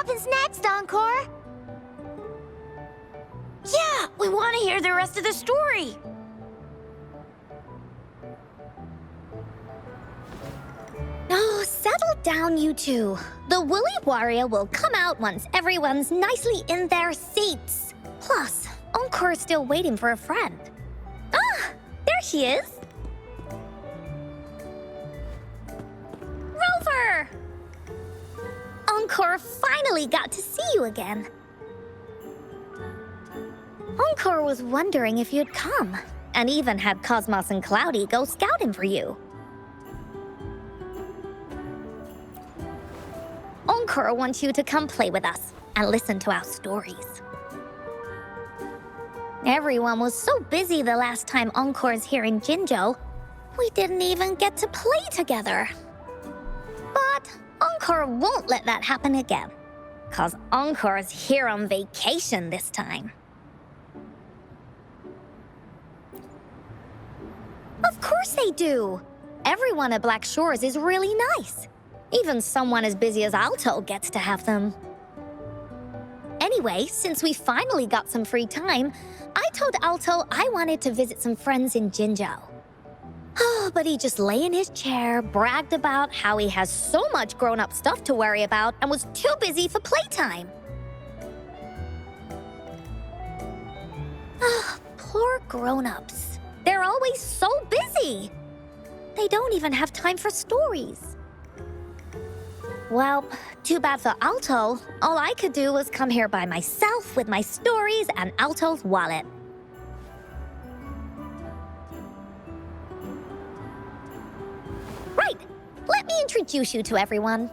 happens next, Encore? Yeah, we want to hear the rest of the story. Oh, settle down, you two. The Woolly Warrior will come out once everyone's nicely in their seats. Plus, Encore's still waiting for a friend. Ah, there she is. Rover! Encore finally got to see you again. Encore was wondering if you'd come, and even had Cosmos and Cloudy go scouting for you. Encore wants you to come play with us and listen to our stories. Everyone was so busy the last time Encore's here in Jinzhou, we didn't even get to play together. But Encore won't let that happen again, 'cause Encore's here on vacation this time. Of course they do. Everyone at Black Shores is really nice. Even someone as busy as Alto gets to have them. Anyway, since we finally got some free time, I told Alto I wanted to visit some friends in Jinzhou. Oh, but he just lay in his chair, bragged about how he has so much grown-up stuff to worry about, and was too busy for playtime. Ah, poor grown-ups. They're always so busy. They don't even have time for stories. Well, too bad for Alto. All I could do was come here by myself with my stories and Alto's wallet. Right, let me introduce you to everyone.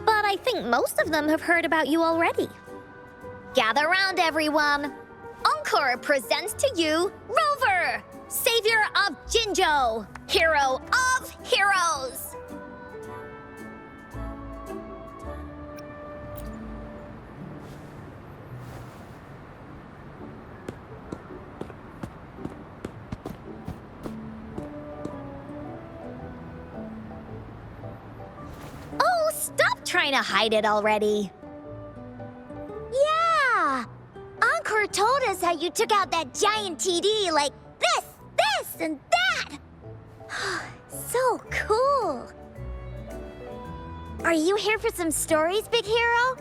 But I think most of them have heard about you already. Gather round, everyone. Encore presents to you Rover, savior of Jinzhou, hero of heroes. Oh, stop trying to hide it already. Yeah! Encore told us how you took out that giant TD like this, and that! So cool! Are you here for some stories, big hero?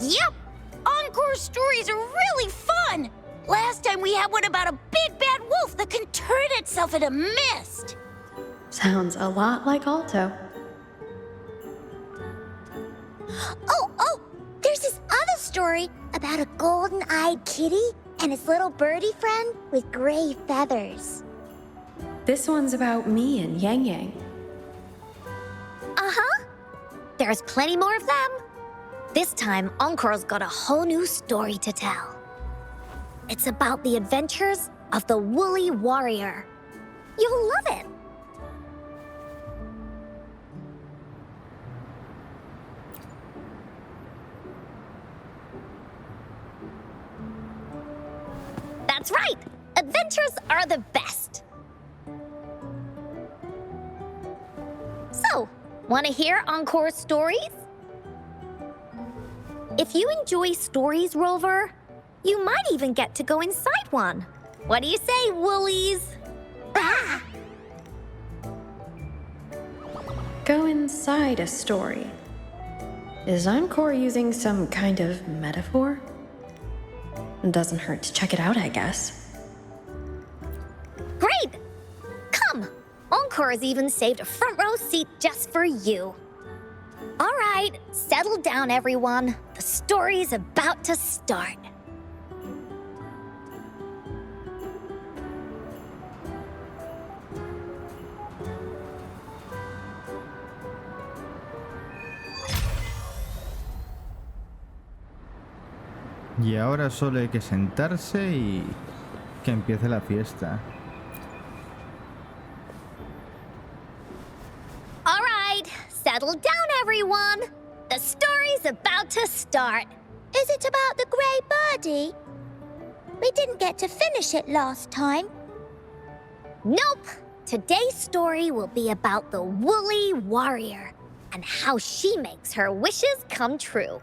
Yep! Encore stories are really fun! Last time we had one about a big bad wolf that can turn itself into mist. Sounds a lot like Alto. Oh, there's this other story about a golden-eyed kitty and his little birdie friend with gray feathers. This one's about me and Yang Yang. Uh-huh. There's plenty more of them. This time, Encore's got a whole new story to tell. It's about the adventures of the Woolly Warrior. You'll love it. That's right. Adventures are the best. So, want to hear Encore's stories? If you enjoy stories, Rover, you might even get to go inside one. What do you say, Woolies? Ah! Go inside a story. Is Encore using some kind of metaphor? Doesn't hurt to check it out, I guess. Great! Come! Encore has even saved a front row seat just for you. All right, settle down, everyone. The story's about to start. Y ahora solo hay que sentarse y que empiece la fiesta. All right, settle down, everyone. The story's about to start. Is it about the gray birdie? We didn't get to finish it last time. Nope. Today's story will be about the Woolly Warrior and how she makes her wishes come true.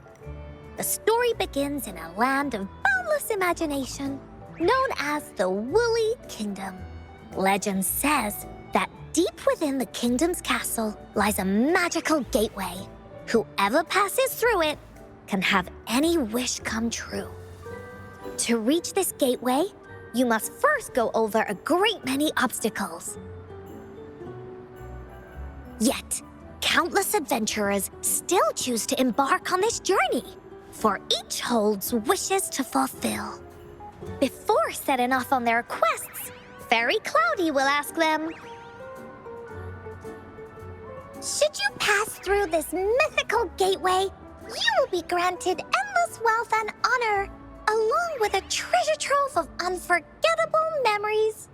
The story begins in a land of boundless imagination, known as the Woolly Kingdom. Legend says that deep within the kingdom's castle lies a magical gateway. Whoever passes through it can have any wish come true. To reach this gateway, you must first go over a great many obstacles. Yet, countless adventurers still choose to embark on this journey, for each holds wishes to fulfill. Before setting off on their quests, Fairy Cloudy will ask them, Should you pass through this mythical gateway, you will be granted endless wealth and honor, along with a treasure trove of unforgettable memories.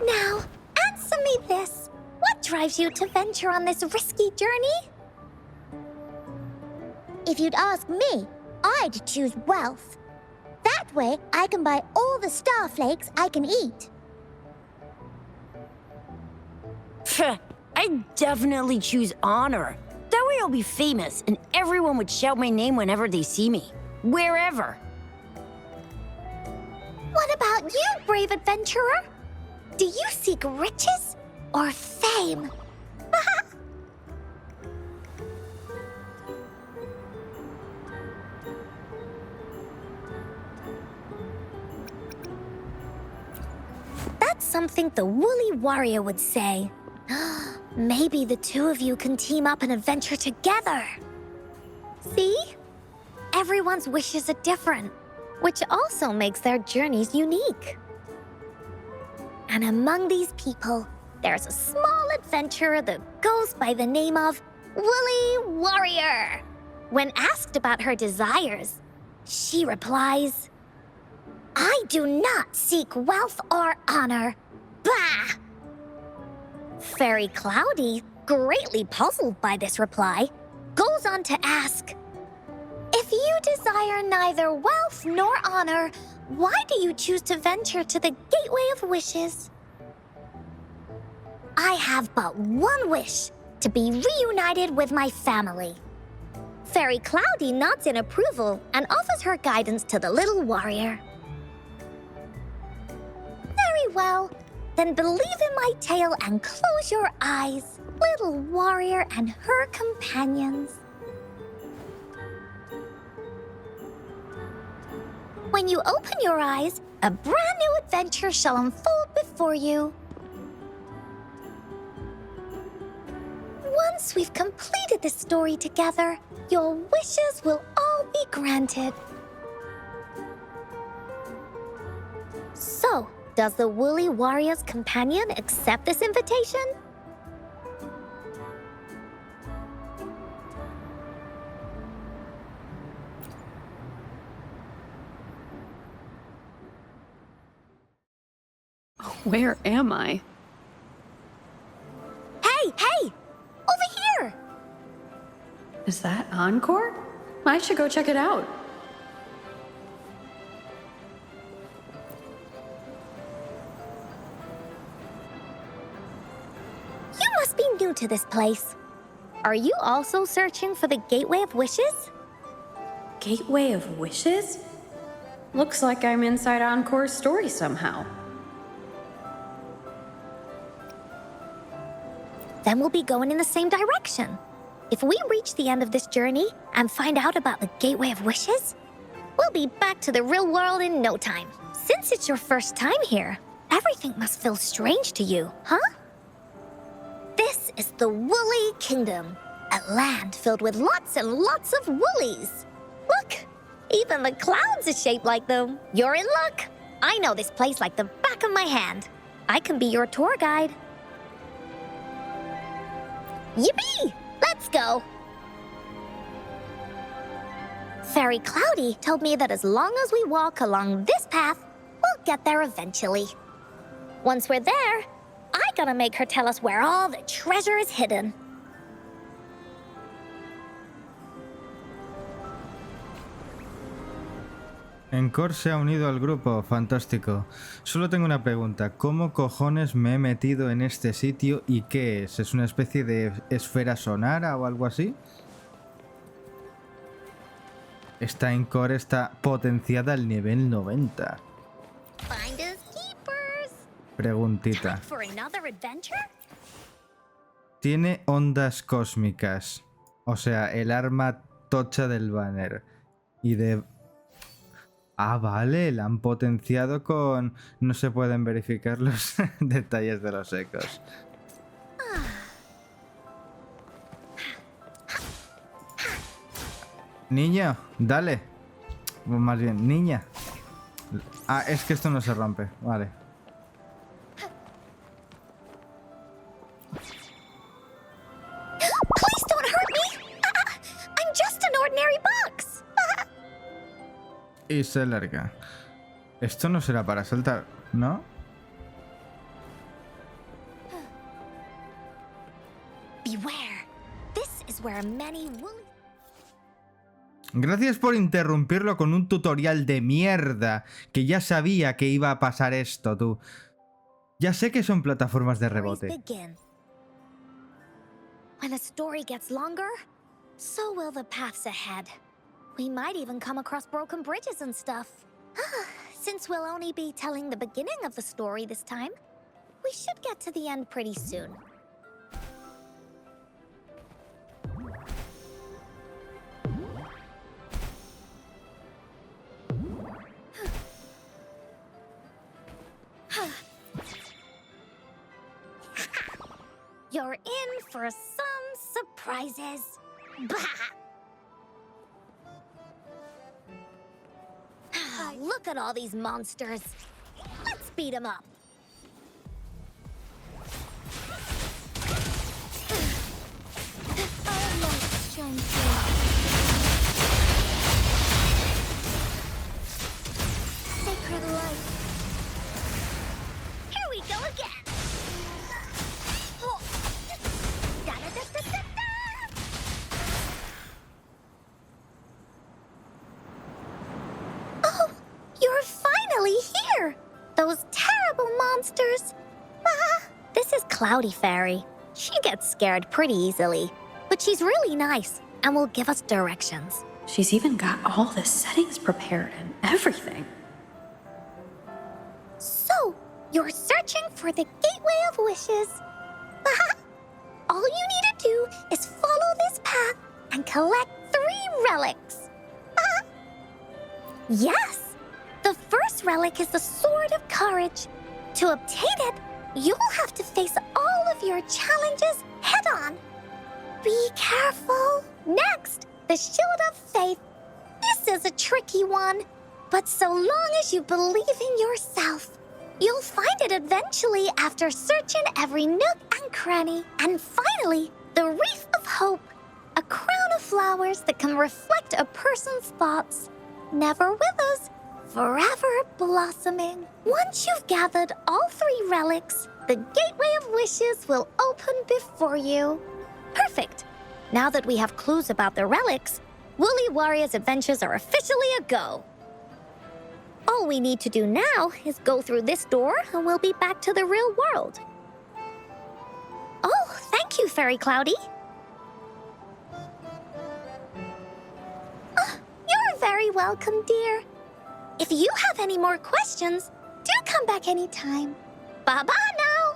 Now, answer me this. What drives you to venture on this risky journey? If you'd ask me, I'd choose wealth. That way, I can buy all the starflakes I can eat. I'd definitely choose honor. That way I'll be famous and everyone would shout my name whenever they see me. Wherever. What about you, brave adventurer? Do you seek riches or fame? That's something the Woolly Warrior would say. Maybe the two of you can team up and adventure together. See? Everyone's wishes are different, which also makes their journeys unique. And among these people, there's a small adventurer that goes by the name of Woolly Warrior. When asked about her desires, she replies, I do not seek wealth or honor. Bah! Fairy Cloudy, greatly puzzled by this reply, goes on to ask, If you desire neither wealth nor honor, why do you choose to venture to the Gateway of Wishes? I have but one wish, to be reunited with my family. Fairy Cloudy nods in approval and offers her guidance to the little warrior. Very well. Then believe in my tale and close your eyes, little warrior and her companions. When you open your eyes, a brand new adventure shall unfold before you. Once we've completed this story together, your wishes will all be granted. So, does the Woolly Warrior's companion accept this invitation? Where am I? Hey! Over here! Is that Encore? I should go check it out. You must be new to this place. Are you also searching for the Gateway of Wishes? Gateway of Wishes? Looks like I'm inside Encore's story somehow. Then we'll be going in the same direction. If we reach the end of this journey and find out about the Gateway of Wishes, we'll be back to the real world in no time. Since it's your first time here, everything must feel strange to you, huh? This is the Woolly Kingdom, a land filled with lots and lots of woolies. Look, even the clouds are shaped like them. You're in luck. I know this place like the back of my hand. I can be your tour guide. Yippee! Let's go! Fairy Cloudy told me that as long as we walk along this path, we'll get there eventually. Once we're there, I gotta make her tell us where all the treasure is hidden. Encore se ha unido al grupo, fantástico. Solo tengo una pregunta, ¿cómo cojones me he metido en este sitio y qué es? ¿Es una especie de esfera sonara o algo así? Esta Encore está potenciada al nivel 90. Finders keepers. Preguntita. For another adventure? Tiene ondas cósmicas, o sea, el arma tocha del banner. Y de... Ah, vale, la han potenciado con... No se pueden verificar los detalles de los ecos. Niño, dale. O más bien, niña. Ah, es que esto no se rompe, vale. Please don't hurt me! I'm just an ordinary box! Y se larga. Esto no será para saltar, ¿no? Beware. This is where many woolly... Gracias por interrumpirlo con un tutorial de mierda, que ya sabía que iba a pasar esto, tú. Ya sé que son plataformas de rebote. begin. When a story gets longer, so will the paths ahead. We might even come across broken bridges and stuff. Since we'll only be telling the beginning of the story this time, we should get to the end pretty soon. You're in for some surprises. Look at all these monsters. Let's beat them up. Almost sacred light. Here we go again. Oh, you're finally here! Those terrible monsters! This is Cloudy Fairy. She gets scared pretty easily, but she's really nice and will give us directions. She's even got all the settings prepared and everything. So, you're searching for the Gateway of Wishes. All you need to do is follow this path and collect 3 relics. Yes! The first relic is the Sword of Courage. To obtain it, you'll have to face all of your challenges head-on. Be careful. Next, the Shield of Faith. This is a tricky one, but so long as you believe in yourself, you'll find it eventually after searching every nook and cranny. And finally, the Wreath of Hope, a crown of flowers that can reflect a person's thoughts. Never withers, forever blossoming. Once you've gathered all 3 relics, the Gateway of Wishes will open before you. Perfect. Now that we have clues about the relics, Woolly Warrior's adventures are officially a go. All we need to do now is go through this door and we'll be back to the real world. Oh, thank you, Fairy Cloudy. You're very welcome, dear. If you have any more questions, do come back anytime. Bye-bye now.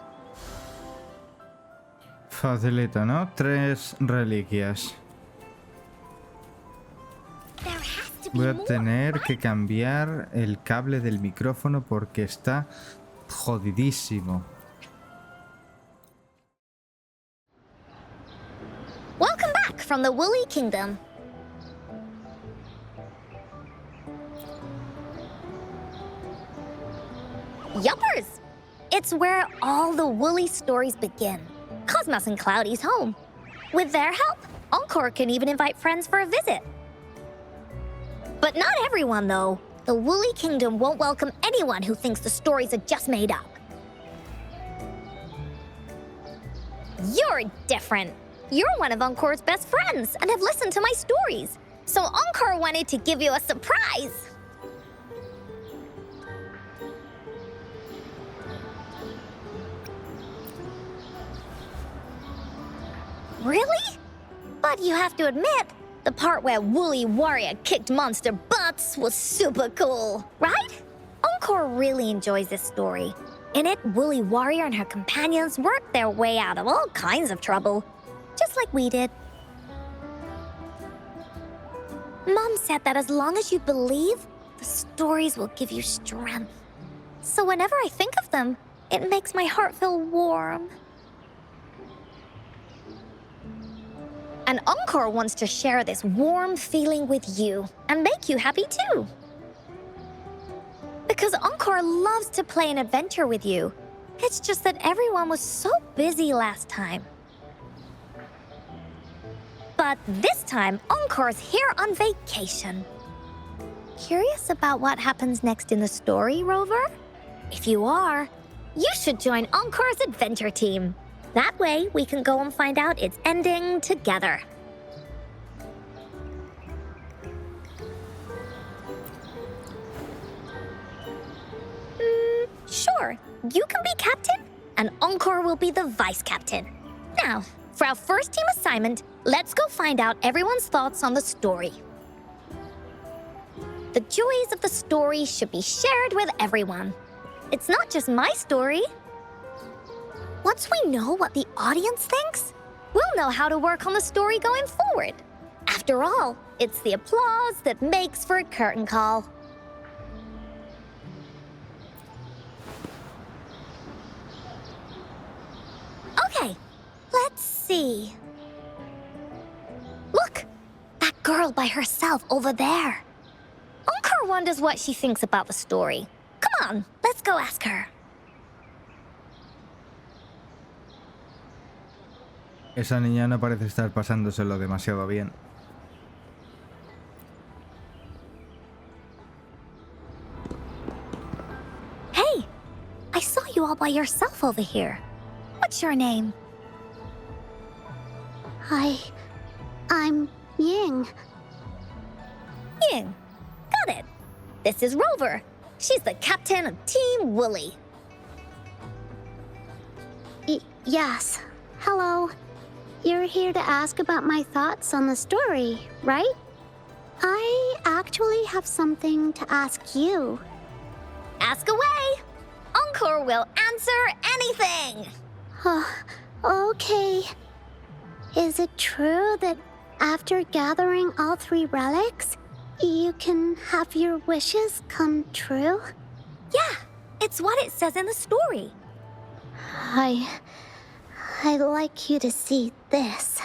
Facilito, ¿no? 3 reliquias. There has to be Voy a more. tener que cambiar el cable del micrófono porque está jodidísimo. Welcome back from the Woolly Kingdom. Yuppers! It's where all the Woolly stories begin. Cosmos and Cloudy's home. With their help, Encore can even invite friends for a visit. But not everyone, though. The Woolly Kingdom won't welcome anyone who thinks the stories are just made up. You're different. You're one of Encore's best friends and have listened to my stories. So Encore wanted to give you a surprise. Really? But you have to admit, the part where Woolly Warrior kicked monster butts was super cool, right? Encore really enjoys this story. In it, Woolly Warrior and her companions worked their way out of all kinds of trouble, just like we did. Mom said that as long as you believe, the stories will give you strength. So whenever I think of them, it makes my heart feel warm. And Encore wants to share this warm feeling with you and make you happy too. Because Encore loves to play an adventure with you. It's just that everyone was so busy last time. But this time, Encore's here on vacation. Curious about what happens next in the story, Rover? If you are, you should join Encore's adventure team. That way, we can go and find out its ending together. Sure, you can be captain, and Encore will be the vice captain. Now, for our first team assignment, let's go find out everyone's thoughts on the story. The joys of the story should be shared with everyone. It's not just my story. Once we know what the audience thinks, we'll know how to work on the story going forward. After all, it's the applause that makes for a curtain call. Okay, let's see. Look, that girl by herself over there. Encore wonders what she thinks about the story. Come on, let's go ask her. Esa niña no parece estar pasándoselo demasiado bien. Hey, I saw you all by yourself over here. What's your name? I'm Ying. Ying. Got it. This is Rover. She's the captain of Team Woolly. Yes. Hello. You're here to ask about my thoughts on the story, right? I actually have something to ask you. Ask away. Encore will answer anything. Okay. Is it true that after gathering all 3 relics, you can have your wishes come true? Yeah, it's what it says in the story. I'd like you to see this.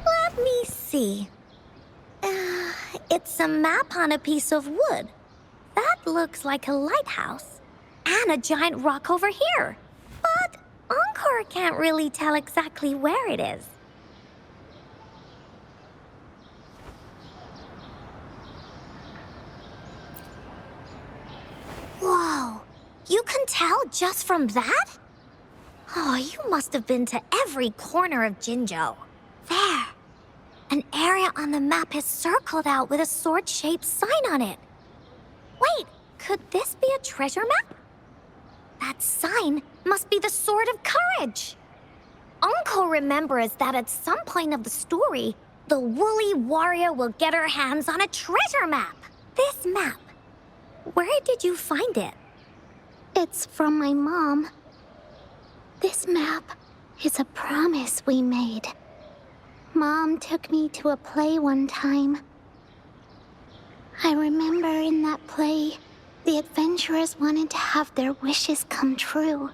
Let me see. It's a map on a piece of wood. That looks like a lighthouse. And a giant rock over here. But Encore can't really tell exactly where it is. Whoa, you can tell just from that? Oh, you must have been to every corner of Jinzhou. There. An area on the map is circled out with a sword-shaped sign on it. Wait, could this be a treasure map? That sign must be the Sword of Courage. Encore remembers that at some point of the story, the Woolly Warrior will get her hands on a treasure map. This map. Where did you find it? It's from my mom. This map is a promise we made. Mom took me to a play one time. I remember in that play, the adventurers wanted to have their wishes come true.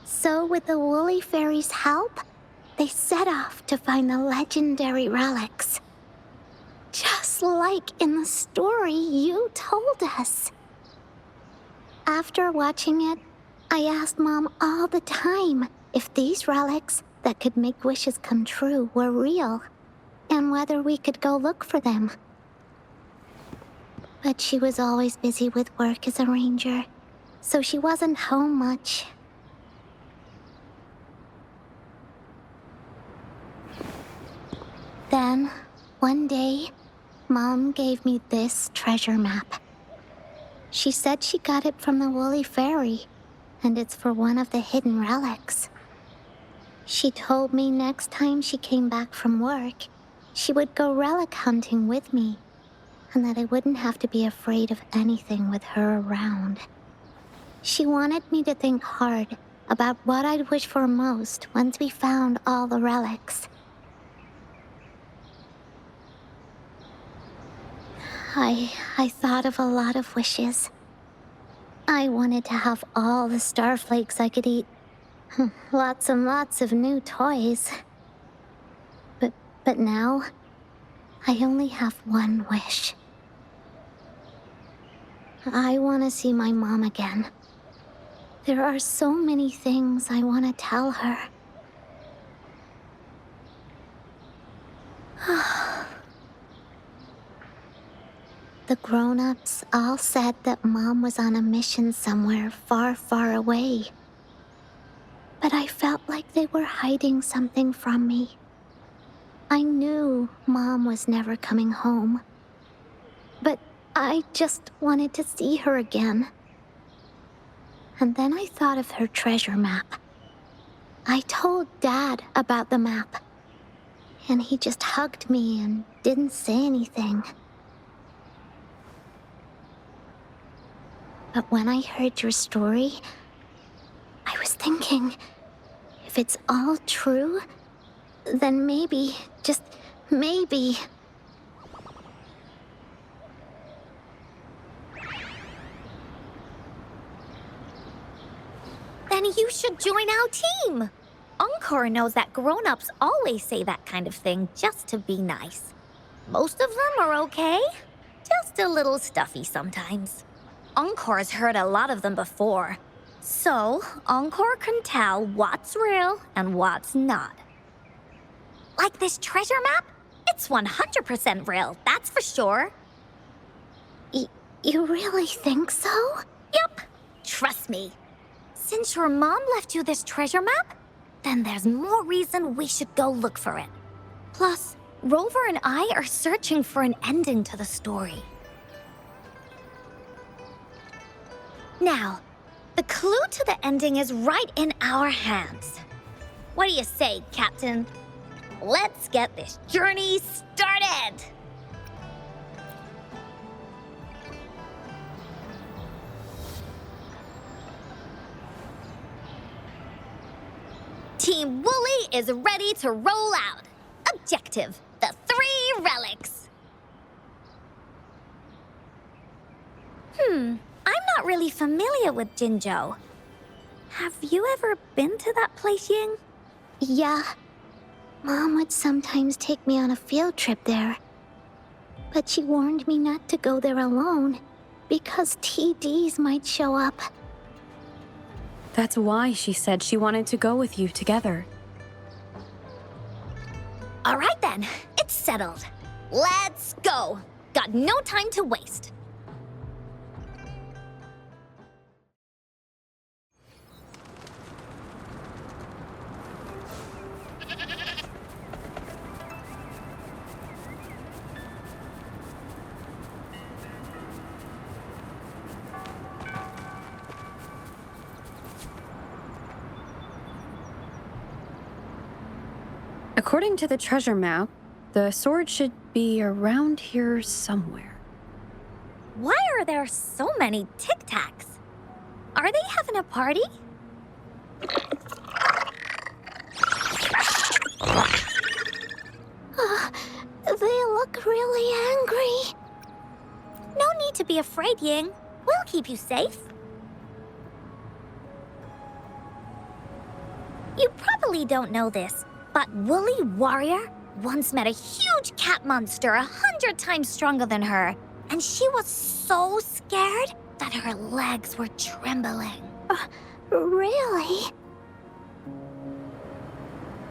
So with the Woolly Fairy's help, they set off to find the legendary relics. Just like in the story you told us. After watching it, I asked Mom all the time if these relics that could make wishes come true were real, and whether we could go look for them. But she was always busy with work as a ranger, so she wasn't home much. Then, one day, Mom gave me this treasure map. She said she got it from the Woolly Fairy, and it's for one of the hidden relics. She told me next time she came back from work, she would go relic hunting with me, and that I wouldn't have to be afraid of anything with her around. She wanted me to think hard about what I'd wish for most once we found all the relics. I thought of a lot of wishes. I wanted to have all the starflakes I could eat. Lots and lots of new toys. But now, I only have one wish. I want to see my mom again. There are so many things I want to tell her. The grown-ups all said that Mom was on a mission somewhere far, far away. But I felt like they were hiding something from me. I knew Mom was never coming home. But I just wanted to see her again. And then I thought of her treasure map. I told Dad about the map. And he just hugged me and didn't say anything. But when I heard your story, I was thinking, if it's all true, then maybe, just maybe... Then you should join our team. Encore knows that grown-ups always say that kind of thing just to be nice. Most of them are okay, just a little stuffy sometimes. Encore's heard a lot of them before, so Encore can tell what's real and what's not. Like this treasure map? It's 100% real, that's for sure. You really think so? Yup, trust me. Since your mom left you this treasure map, then there's more reason we should go look for it. Plus, Rover and I are searching for an ending to the story. Now, the clue to the ending is right in our hands. What do you say, Captain? Let's get this journey started! Team Woolly is ready to roll out. Objective, the 3 relics. I'm not really familiar with Jinzhou. Have you ever been to that place, Ying? Yeah. Mom would sometimes take me on a field trip there. But she warned me not to go there alone, because TDs might show up. That's why she said she wanted to go with you together. All right then, it's settled. Let's go. Got no time to waste. According to the treasure map, the sword should be around here somewhere. Why are there so many Tic Tacs? Are they having a party? They look really angry. No need to be afraid, Ying. We'll keep you safe. You probably don't know this, but Woolly Warrior once met a huge cat monster 100 times stronger than her, and she was so scared that her legs were trembling. Really?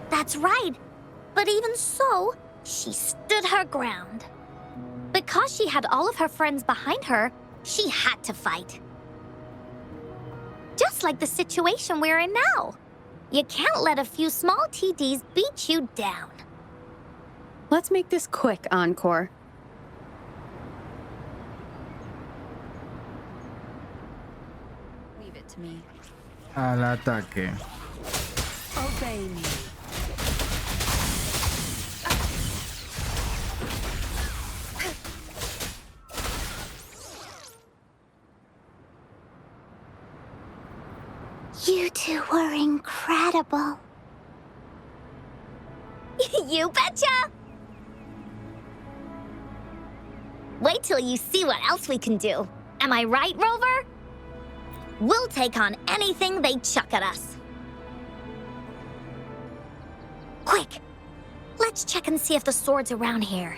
That's right. But even so, she stood her ground. Because she had all of her friends behind her, she had to fight. Just like the situation we're in now. You can't let a few small TDs beat you down. Let's make this quick, Encore. me. Al ataque. Obey me. You two were incredible. You betcha! Wait till you see what else we can do. Am I right, Rover? We'll take on anything they chuck at us. Quick! Let's check and see if the sword's around here.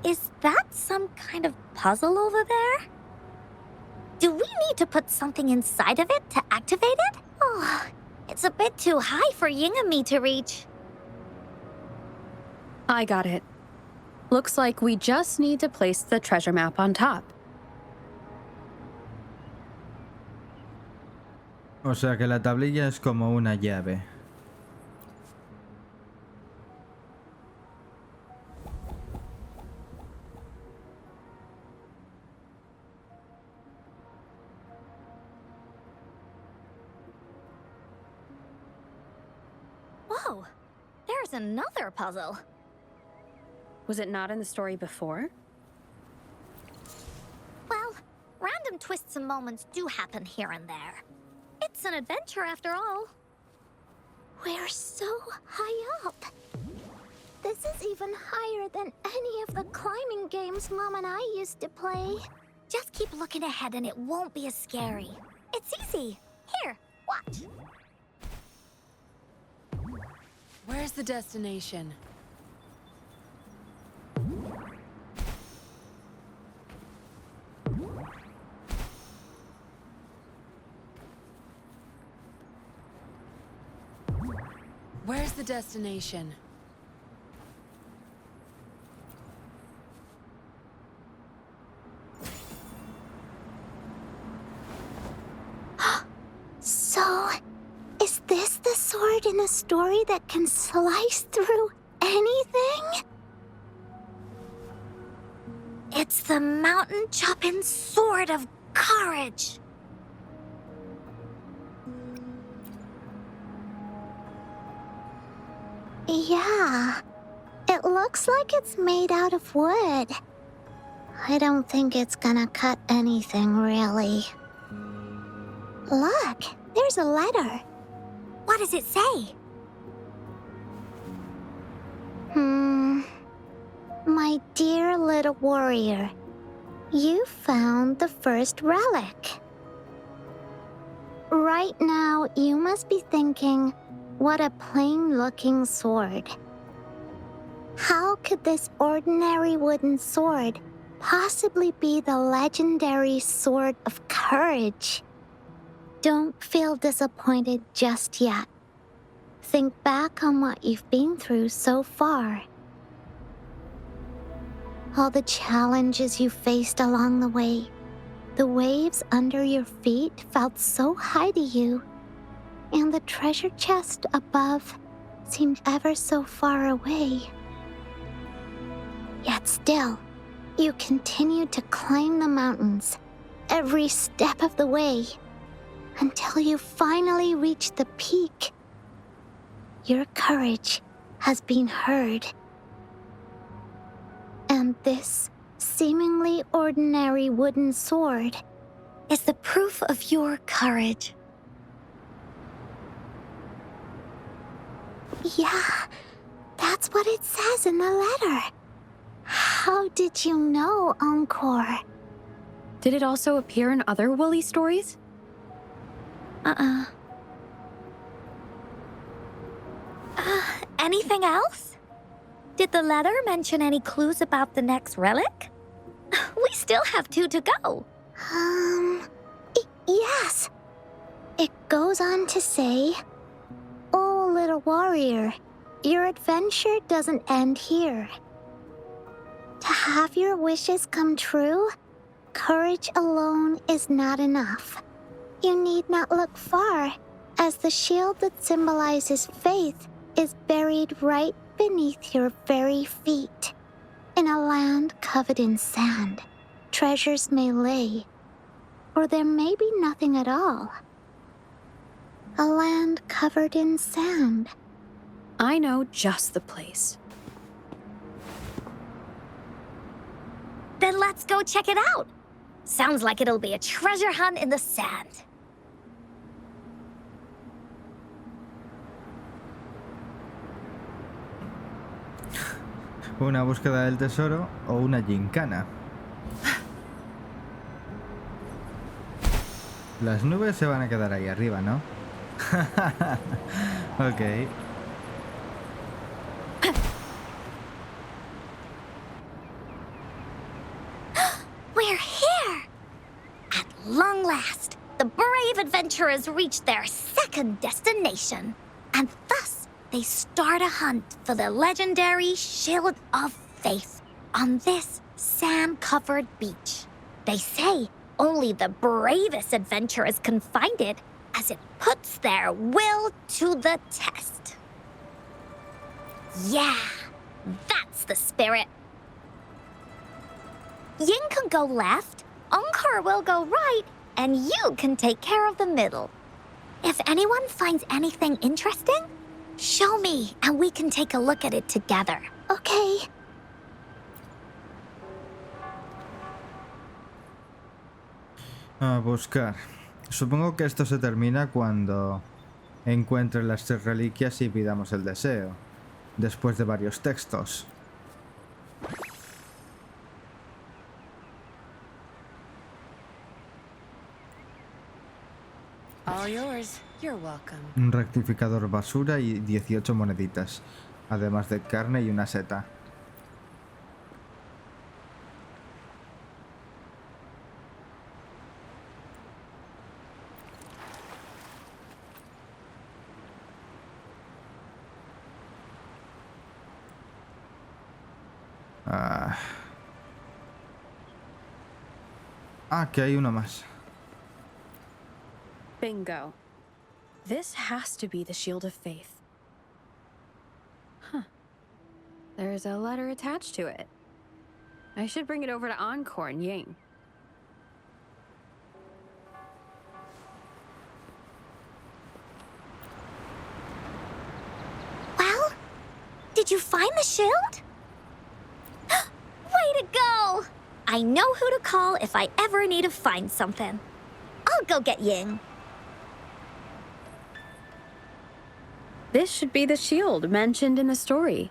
Is that some kind of puzzle over there? Do we need to put something inside of it to activate it? Oh, it's a bit too high for Ying and me to reach. I got it. Looks like we just need to place the treasure map on top. O sea que la tablilla es como una llave. Whoa, there's another puzzle. Was it not in the story before? Well, random twists and moments do happen here and there. It's an adventure after all. We're so high up. This is even higher than any of the climbing games Mom and I used to play. Just keep looking ahead and it won't be as scary. It's easy. Here, watch. Where's the destination? Where's the destination? So, is this the sword in a story that can slice through anything? It's the mountain-chopping sword of courage. Yeah, it looks like it's made out of wood. I don't think it's gonna cut anything, really. Look, there's a letter. What does it say? My dear little warrior, you found the first relic. Right now, you must be thinking, what a plain-looking sword. How could this ordinary wooden sword possibly be the legendary sword of courage? Don't feel disappointed just yet. Think back on what you've been through so far. All the challenges you faced along the way. The waves under your feet felt so high to you, and the treasure chest above seemed ever so far away. Yet still, you continued to climb the mountains, every step of the way, until you finally reached the peak. Your courage has been heard. And this seemingly ordinary wooden sword Is the proof of your courage. Yeah, that's what it says in the letter. How did you know, Encore? Did it also appear in other Woolly stories? Anything else? Did the letter mention any clues about the next relic? We still have 2 to go. Yes. It goes on to say, "Oh, little warrior, your adventure doesn't end here. To have your wishes come true, courage alone is not enough. You need not look far, as the shield that symbolizes faith is buried right beneath your very feet. In a land covered in sand, treasures may lay, or there may be nothing at all. A land covered in sand. I know just the place. Then let's go check it out. Sounds like it'll be a treasure hunt in the sand. Una búsqueda del tesoro o una gincana. Las nubes se van a quedar ahí arriba, ¿no? Ok. We're here! At long last, the brave adventurers reach their second destination. And thus, they start a hunt for the legendary Shield of Faith on this sand-covered beach. They say only the bravest adventurers can find it, as it puts their will to the test. Yeah, that's the spirit. Ying can go left, Encore will go right, and you can take care of the middle. If anyone finds anything interesting, show me and we can take a look at it together. Okay. A buscar. Supongo que esto se termina cuando encuentre las 3 reliquias y pidamos el deseo, después de varios textos. All yours. You're welcome. Un rectificador basura y 18 moneditas, además de carne y una seta. Que hay uno más. Bingo. This has to be the Shield of Faith. Huh. There's a letter attached to it. I should bring it over to Encore and Ying. Well, did you find the shield? Way to go! I know who to call if I ever need to find something. I'll go get Ying. This should be the shield mentioned in the story.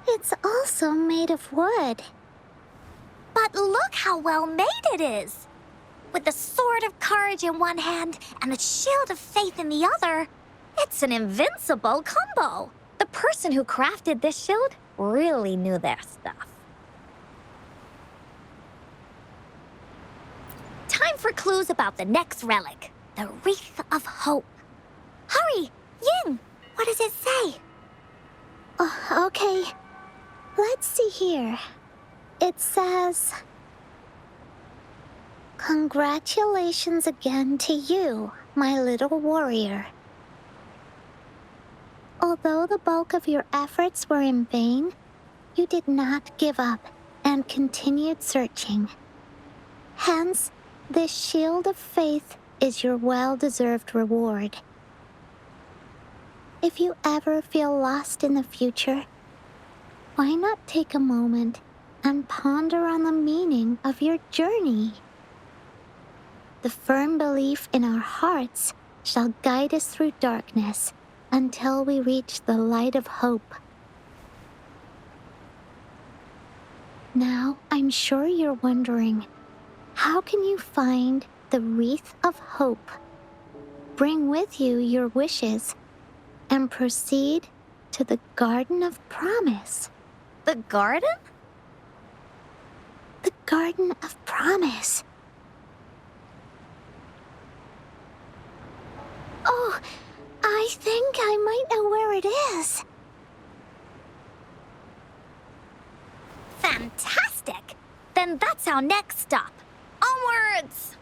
It's also made of wood. But look how well made it is! With the sword of courage in one hand and the shield of faith in the other, it's an invincible combo. The person who crafted this shield really knew their stuff. Time for clues about the next relic, the Wreath of Hope. Hurry! Ying! What does it say? Oh, okay. Let's see here. It says... Congratulations again to you, my little warrior. Although the bulk of your efforts were in vain, you did not give up and continued searching. Hence, this shield of faith is your well-deserved reward. If you ever feel lost in the future, why not take a moment and ponder on the meaning of your journey? The firm belief in our hearts shall guide us through darkness until we reach the light of hope. Now, I'm sure you're wondering, how can you find the Wreath of Hope? Bring with you your wishes and proceed to the Garden of Promise. The garden? The Garden of Promise. Oh, I think I might know where it is. Fantastic! Then that's our next stop. Onwards!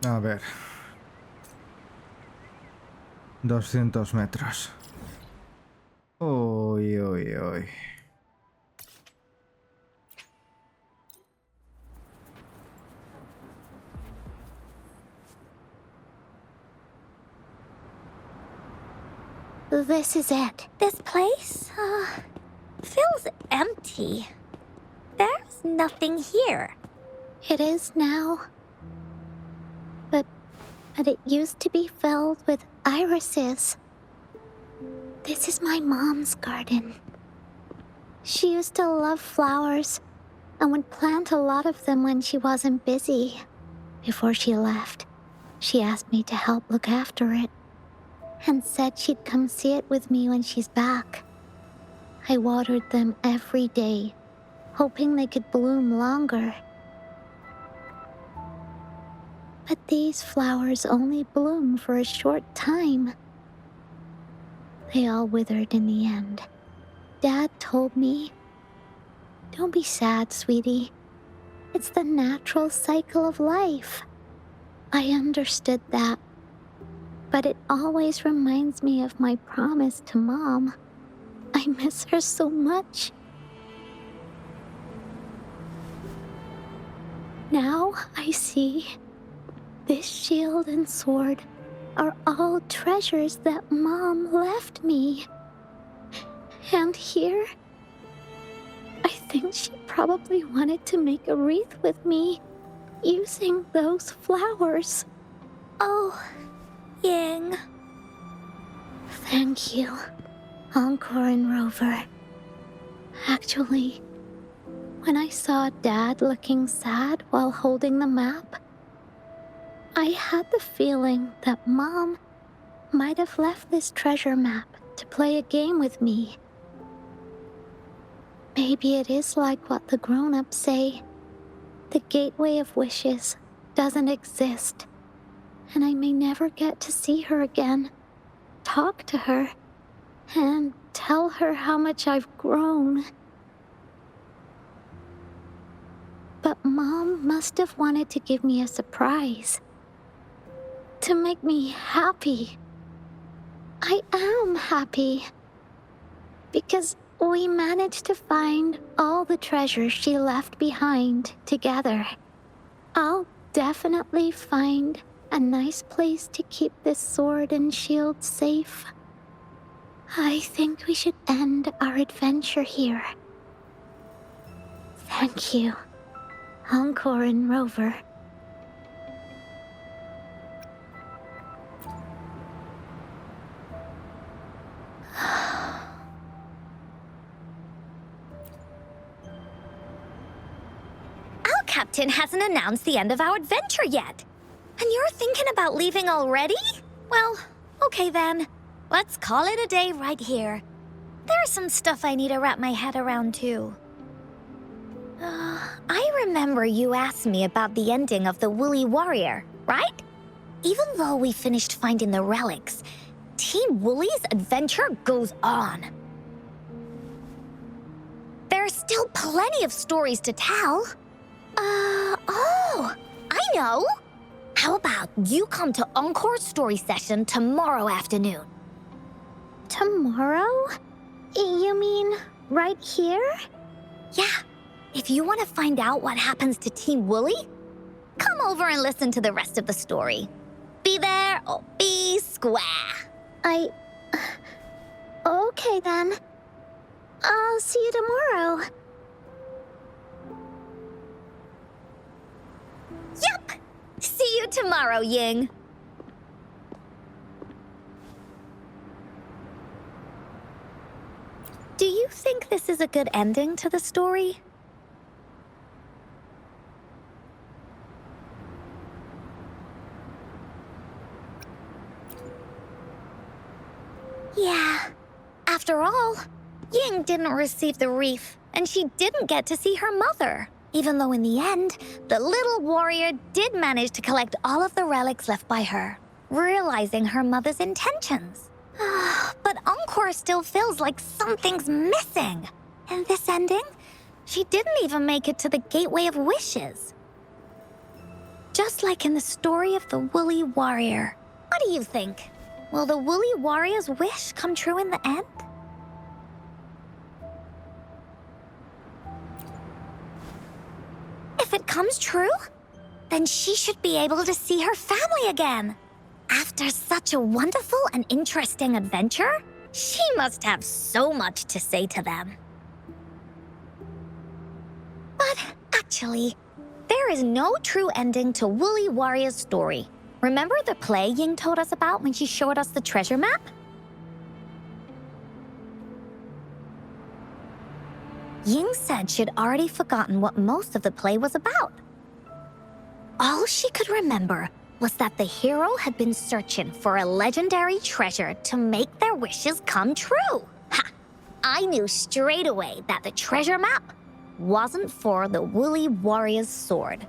A ver. 200 metros. Uy, uy, uy. This is it. This place, feels empty. There's nothing here. It is now. But it used to be filled with irises. This is my mom's garden. She used to love flowers and would plant a lot of them when she wasn't busy. Before she left, she asked me to help look after it and said she'd come see it with me when she's back. I watered them every day, hoping they could bloom longer. But these flowers only bloom for a short time. They all withered in the end. Dad told me, "Don't be sad, sweetie. It's the natural cycle of life." I understood that, but it always reminds me of my promise to Mom. I miss her so much. Now I see this shield and sword are all treasures that Mom left me. And here, I think she probably wanted to make a wreath with me using those flowers. Oh, Ying. Thank you, Encore and Rover. Actually, when I saw Dad looking sad while holding the map, I had the feeling that Mom might have left this treasure map to play a game with me. Maybe it is like what the grown-ups say. The Gateway of Wishes doesn't exist, and I may never get to see her again, talk to her, and tell her how much I've grown. But Mom must have wanted to give me a surprise. To make me happy. I am happy. Because we managed to find all the treasures she left behind together. I'll definitely find a nice place to keep this sword and shield safe. I think we should end our adventure here. Thank you, Encore and Rover. Our captain hasn't announced the end of our adventure yet. And you're thinking about leaving already? Well, okay then. Let's call it a day right here. There's some stuff I need to wrap my head around too. I remember you asked me about the ending of the Woolly Warrior, right? Even though we finished finding the relics, Team Woolly's adventure goes on. There's still plenty of stories to tell. Oh, I know! How about you come to Encore's story session tomorrow afternoon? Tomorrow? You mean right here? Yeah, if you want to find out what happens to Team Woolly, come over and listen to the rest of the story. Be there or be square. Okay then. I'll see you tomorrow. Yup! See you tomorrow, Ying. Do you think this is a good ending to the story? Yeah. After all, Ying didn't receive the wreath, and she didn't get to see her mother. Even though in the end, the little warrior did manage to collect all of the relics left by her, realizing her mother's intentions. But Encore still feels like something's missing. In this ending, she didn't even make it to the Gateway of Wishes. Just like in the story of the Woolly Warrior. What do you think? Will the Woolly Warrior's wish come true in the end? If it comes true, then she should be able to see her family again. After such a wonderful and interesting adventure, She must have so much to say to them. But actually, there is no true ending to Woolly Warrior's story. Remember the play Ying told us about when she showed us the treasure map? Ying said she'd already forgotten what most of the play was about. All she could remember was that the hero had been searching for a legendary treasure to make their wishes come true. Ha! I knew straight away that the treasure map wasn't for the Woolly Warrior's sword.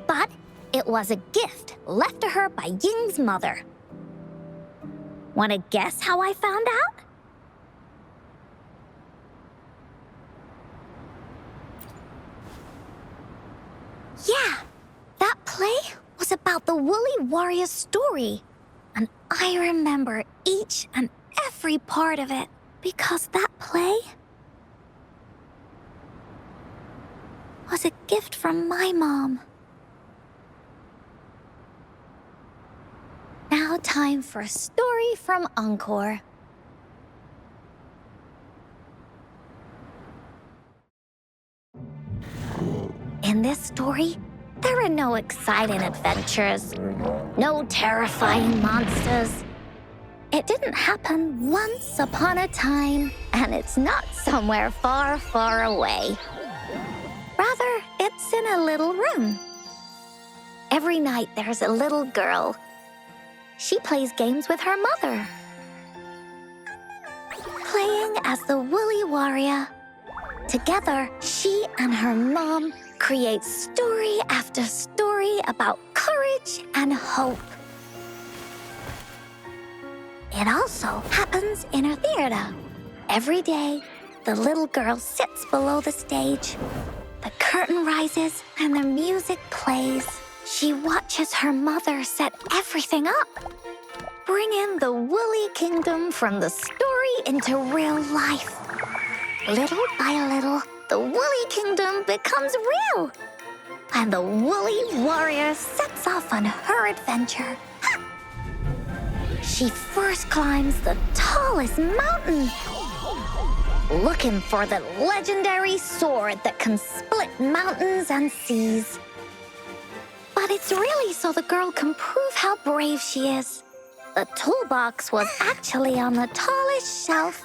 But it was a gift left to her by Ying's mother. Want to guess how I found out? Yeah, that play was about the Woolly Warrior's story. And I remember each and every part of it because that play was a gift from my mom. Now time for a story from Encore. In this story, there are no exciting adventures, no terrifying monsters. It didn't happen once upon a time, and it's not somewhere far, far away. Rather, it's in a little room. Every night there's a little girl. She plays games with her mother, playing as the Woolly Warrior. Together, she and her mom create story after story about courage and hope. It also happens in her theater. Every day, the little girl sits below the stage. The curtain rises and the music plays. She watches her mother set everything up, bringing the Woolly Kingdom from the story into real life. Little by little, the Woolly Kingdom becomes real, and the Woolly Warrior sets off on her adventure. She first climbs the tallest mountain, looking for the legendary sword that can split mountains and seas. But it's really so the girl can prove how brave she is. The toolbox was actually on the tallest shelf.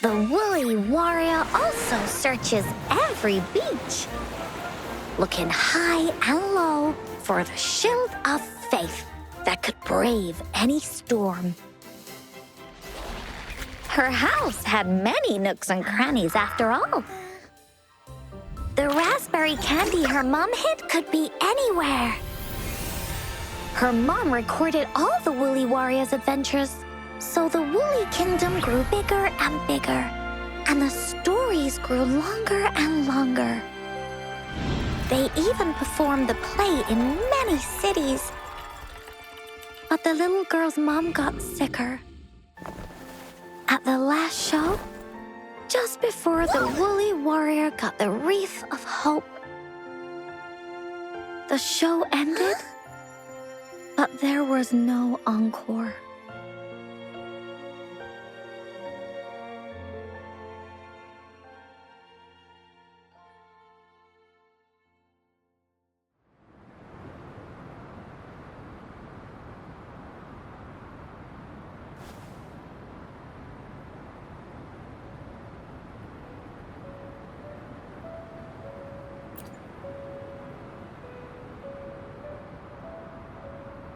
The Woolly Warrior also searches every beach, looking high and low for the shield of faith that could brave any storm. Her house had many nooks and crannies after all. The raspberry candy her mom hid could be anywhere. Her mom recorded all the Woolly Warrior's adventures, so the Woolly Kingdom grew bigger and bigger, and the stories grew longer and longer. They even performed the play in many cities. But the little girl's mom got sicker. At the last show, just before the Woolly Warrior got the wreath of hope, the show ended, but there was no encore.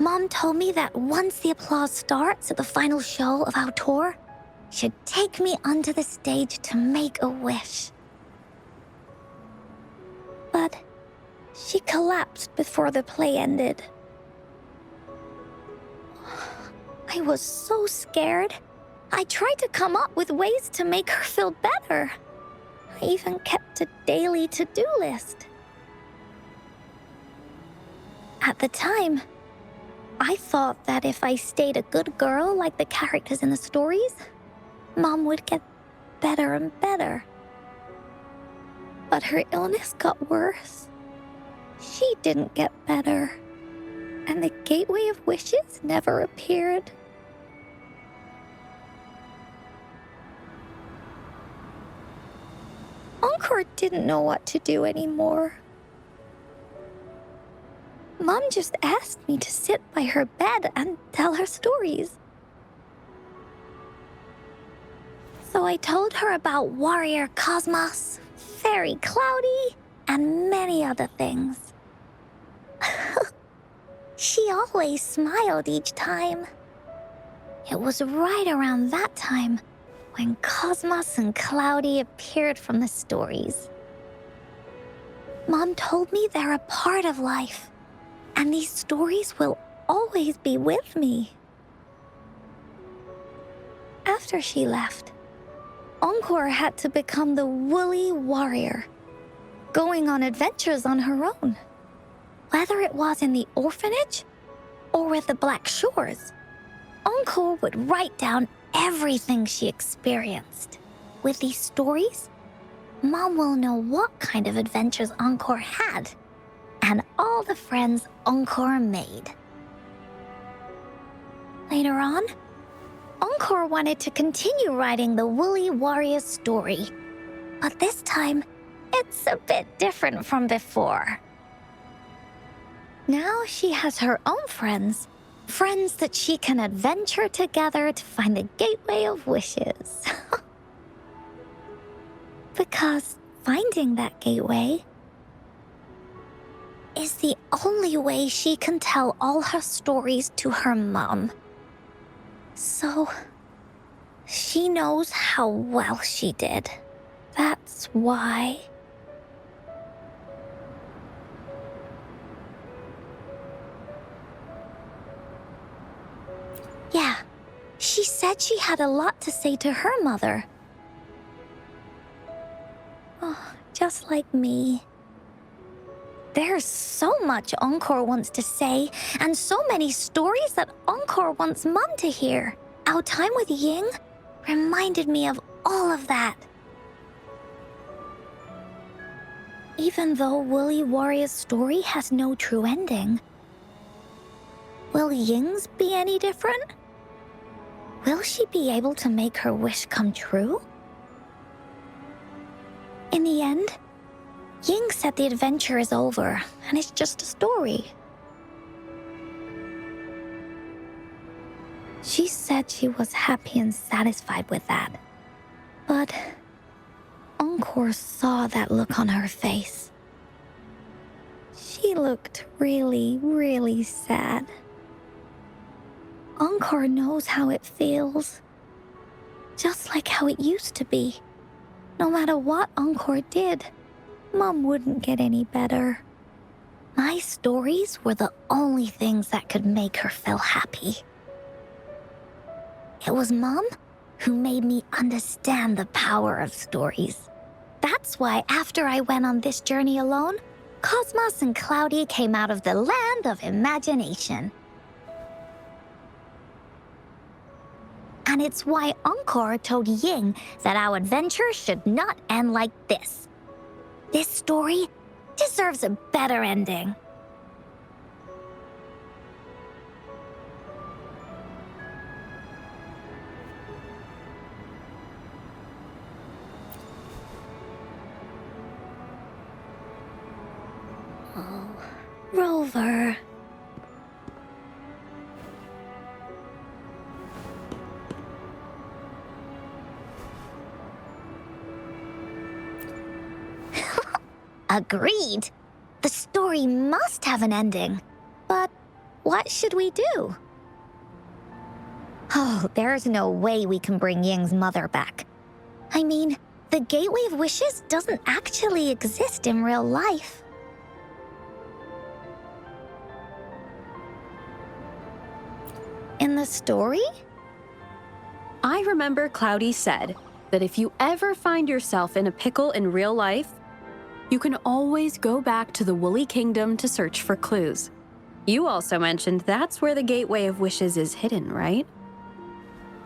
Mom told me that once the applause starts at the final show of our tour, she'd take me onto the stage to make a wish. But she collapsed before the play ended. I was so scared. I tried to come up with ways to make her feel better. I even kept a daily to-do list. At the time, I thought that if I stayed a good girl like the characters in the stories, Mom would get better and better. But her illness got worse. She didn't get better, and the Gateway of Wishes never appeared. Encore didn't know what to do anymore. Mom just asked me to sit by her bed and tell her stories. So I told her about Warrior Cosmos, Fairy Cloudy, and many other things. She always smiled each time. It was right around that time when Cosmos and Cloudy appeared from the stories. Mom told me they're a part of life, and these stories will always be with me. After she left, Encore had to become the woolly warrior, going on adventures on her own. Whether it was in the orphanage or with the Black Shores, Encore would write down everything she experienced. With these stories, Mom will know what kind of adventures Encore had and all the friends Encore made. Later on, Encore wanted to continue writing the Woolly Warrior story, but this time, it's a bit different from before. Now she has her own friends that she can adventure together to find the Gateway of Wishes. Because finding that gateway is the only way she can tell all her stories to her mom. So, she knows how well she did. That's why. Yeah, she said she had a lot to say to her mother. Oh, just like me. There's so much Encore wants to say, and so many stories that Encore wants Mom to hear. Our time with Ying reminded me of all of that. Even though Woolly Warrior's story has no true ending, will Ying's be any different? Will she be able to make her wish come true? In the end, Ying said the adventure is over, and it's just a story. She said she was happy and satisfied with that. But Encore saw that look on her face. She looked really, really sad. Encore knows how it feels. Just like how it used to be. No matter what Encore did, Mom wouldn't get any better. My stories were the only things that could make her feel happy. It was Mom who made me understand the power of stories. That's why after I went on this journey alone, Cosmos and Cloudy came out of the land of imagination. And it's why Encore told Ying that our adventure should not end like this. This story deserves a better ending. Oh, Rover. Agreed. The story must have an ending. But what should we do? Oh, there's no way we can bring Ying's mother back. I mean, the Gateway of Wishes doesn't actually exist in real life. In the story? I remember Cloudy said that if you ever find yourself in a pickle in real life, you can always go back to the Woolly Kingdom to search for clues. You also mentioned that's where the Gateway of Wishes is hidden, right?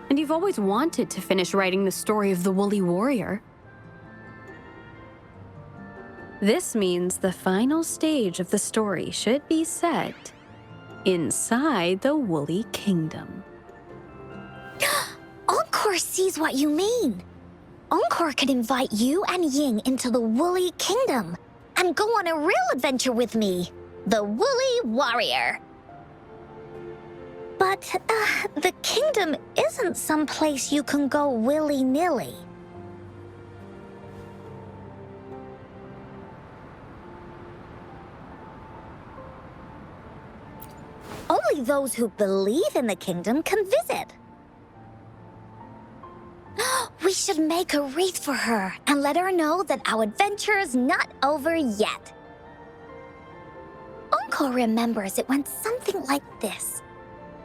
And you've always wanted to finish writing the story of the Woolly Warrior. This means the final stage of the story should be set inside the Woolly Kingdom. Encore sees what you mean. Encore could invite you and Ying into the Woolly Kingdom and go on a real adventure with me, the Woolly Warrior. But, the kingdom isn't some place you can go willy-nilly. Only those who believe in the kingdom can visit. We should make a wreath for her and let her know that our adventure is not over yet. Encore remembers it went something like this.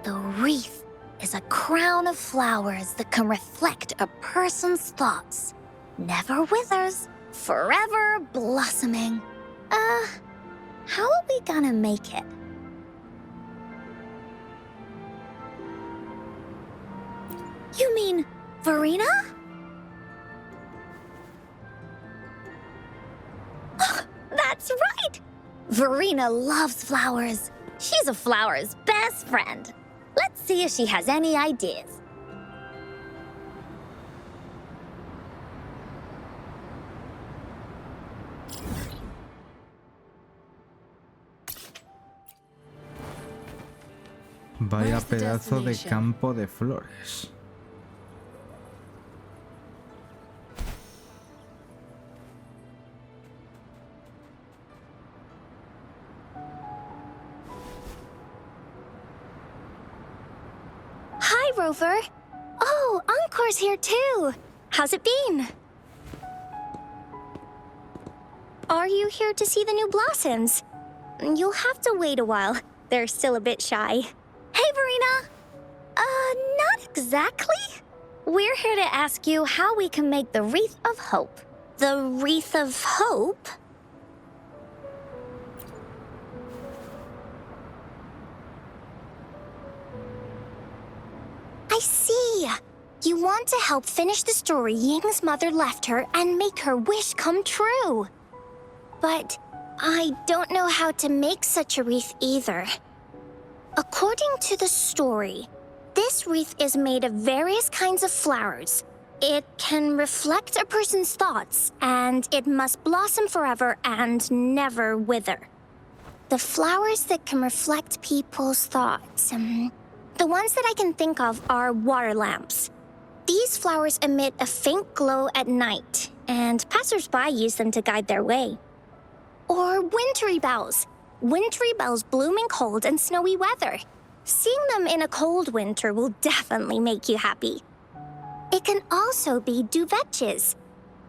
The wreath is a crown of flowers that can reflect a person's thoughts. Never withers, forever blossoming. How are we gonna make it? You mean Verena? That's right! Verena loves flowers. She's a flower's best friend. Let's see if she has any ideas. Vaya Where's the pedazo de destination? campo de flores. Hi, Rover. Oh, Encore's here too. How's it been? Are you here to see the new blossoms? You'll have to wait a while. They're still a bit shy. Hey, Verena. Not exactly. We're here to ask you how we can make the Wreath of Hope. The Wreath of Hope? I see. You want to help finish the story Ying's mother left her and make her wish come true. But I don't know how to make such a wreath either. According to the story, this wreath is made of various kinds of flowers. It can reflect a person's thoughts, and it must blossom forever and never wither. The flowers that can reflect people's thoughts, the ones that I can think of are water lamps. These flowers emit a faint glow at night, and passers-by use them to guide their way. Or wintry bells. Wintry bells bloom in cold and snowy weather. Seeing them in a cold winter will definitely make you happy. It can also be duvetches.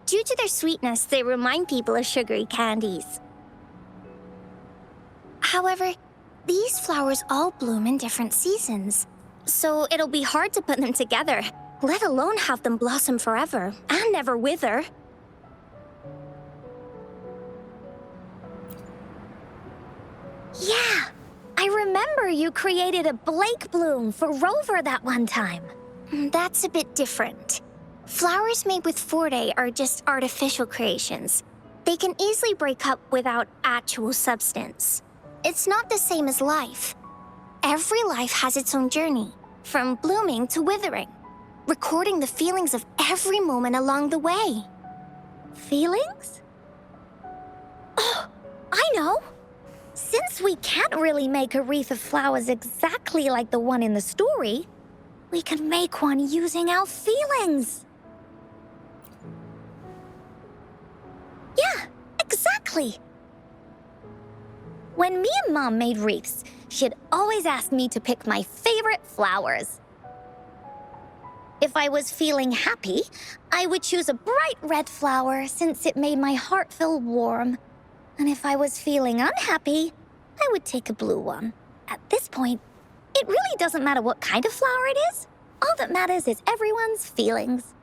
Due to their sweetness, they remind people of sugary candies. However, these flowers all bloom in different seasons, so it'll be hard to put them together, let alone have them blossom forever and never wither. Yeah, I remember you created a Blake bloom for Rover that one time. That's a bit different. Flowers made with Forte are just artificial creations. They can easily break up without actual substance. It's not the same as life. Every life has its own journey, from blooming to withering, recording the feelings of every moment along the way. Feelings? Oh, I know! Since we can't really make a wreath of flowers exactly like the one in the story, we can make one using our feelings. Yeah, exactly. When me and Mom made wreaths, she'd always ask me to pick my favorite flowers. If I was feeling happy, I would choose a bright red flower since it made my heart feel warm. And if I was feeling unhappy, I would take a blue one. At this point, it really doesn't matter what kind of flower it is. All that matters is everyone's feelings.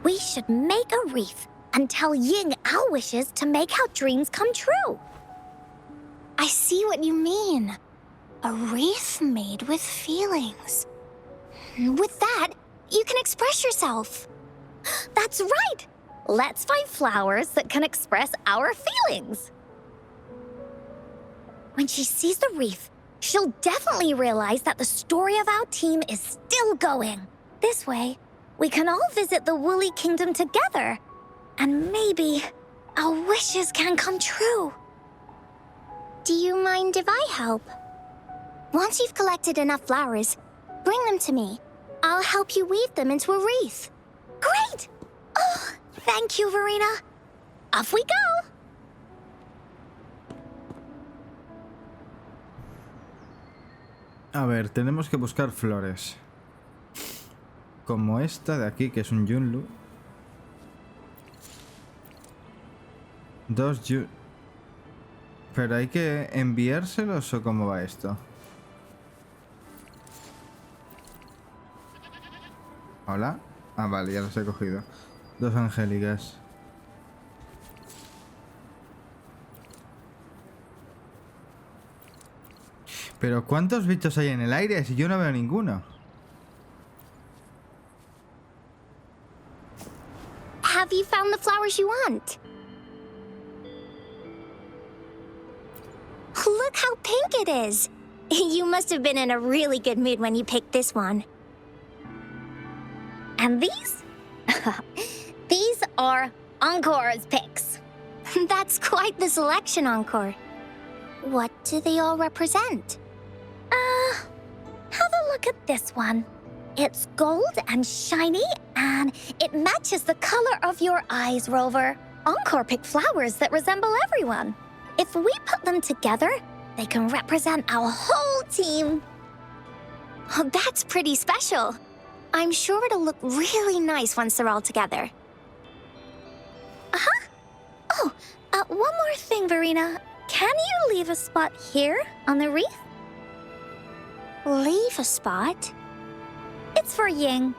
We should make a wreath and tell Ying our wishes to make our dreams come true. I see what you mean. A wreath made with feelings. With that, you can express yourself. That's right! Let's find flowers that can express our feelings. When she sees the wreath, she'll definitely realize that the story of our team is still going. This way, we can all visit the Woolly Kingdom together. And maybe our wishes can come true. Do you mind if I help? Once you've collected enough flowers, bring them to me. I'll help you weave them into a wreath. Great! Oh, thank you, Verena. Off we go! A ver, tenemos que buscar flores. Como esta de aquí, que es un Yunlu. 2 Yun... ¿Pero hay que enviárselos o cómo va esto? ¿Hola? Ah, vale, ya los he cogido. 2 angélicas. Pero ¿cuántos bichos hay en el aire si yo no veo ninguno? Have you found the flowers you want? Look how pink it is. You must have been in a really good mood when you picked this one. And these? These are Encore's picks. That's quite the selection, Encore. What do they all represent? Have a look at this one. It's gold and shiny, and it matches the color of your eyes, Rover. Encore picked flowers that resemble everyone. If we put them together, they can represent our whole team. Oh, that's pretty special. I'm sure it'll look really nice once they're all together. Oh, one more thing, Verena. Can you leave a spot here on the wreath? Leave a spot? It's for Ying.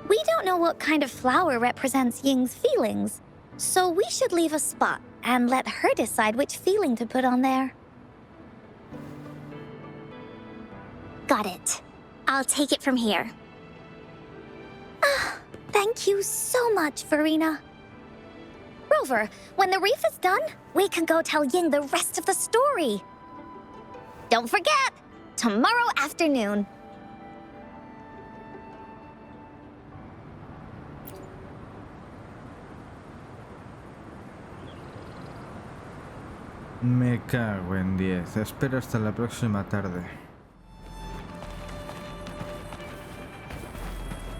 We don't know what kind of flower represents Ying's feelings, so we should leave a spot and let her decide which feeling to put on there. Got it. I'll take it from here. Thank you so much, Verena. Rover, when the wreath is done, we can go tell Ying the rest of the story. Don't forget, tomorrow afternoon. Me cago en 10. Espero hasta la próxima tarde.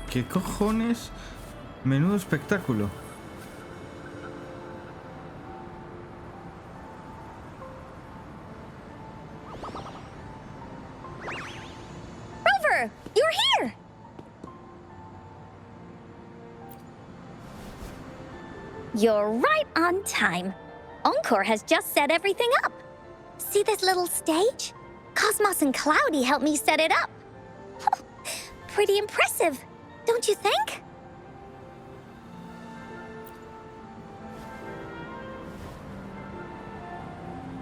¿Qué cojones? Menudo espectáculo. Rover, you're here! You're right on time. Encore has just set everything up. See this little stage? Cosmos and Cloudy helped me set it up. Pretty impressive, don't you think?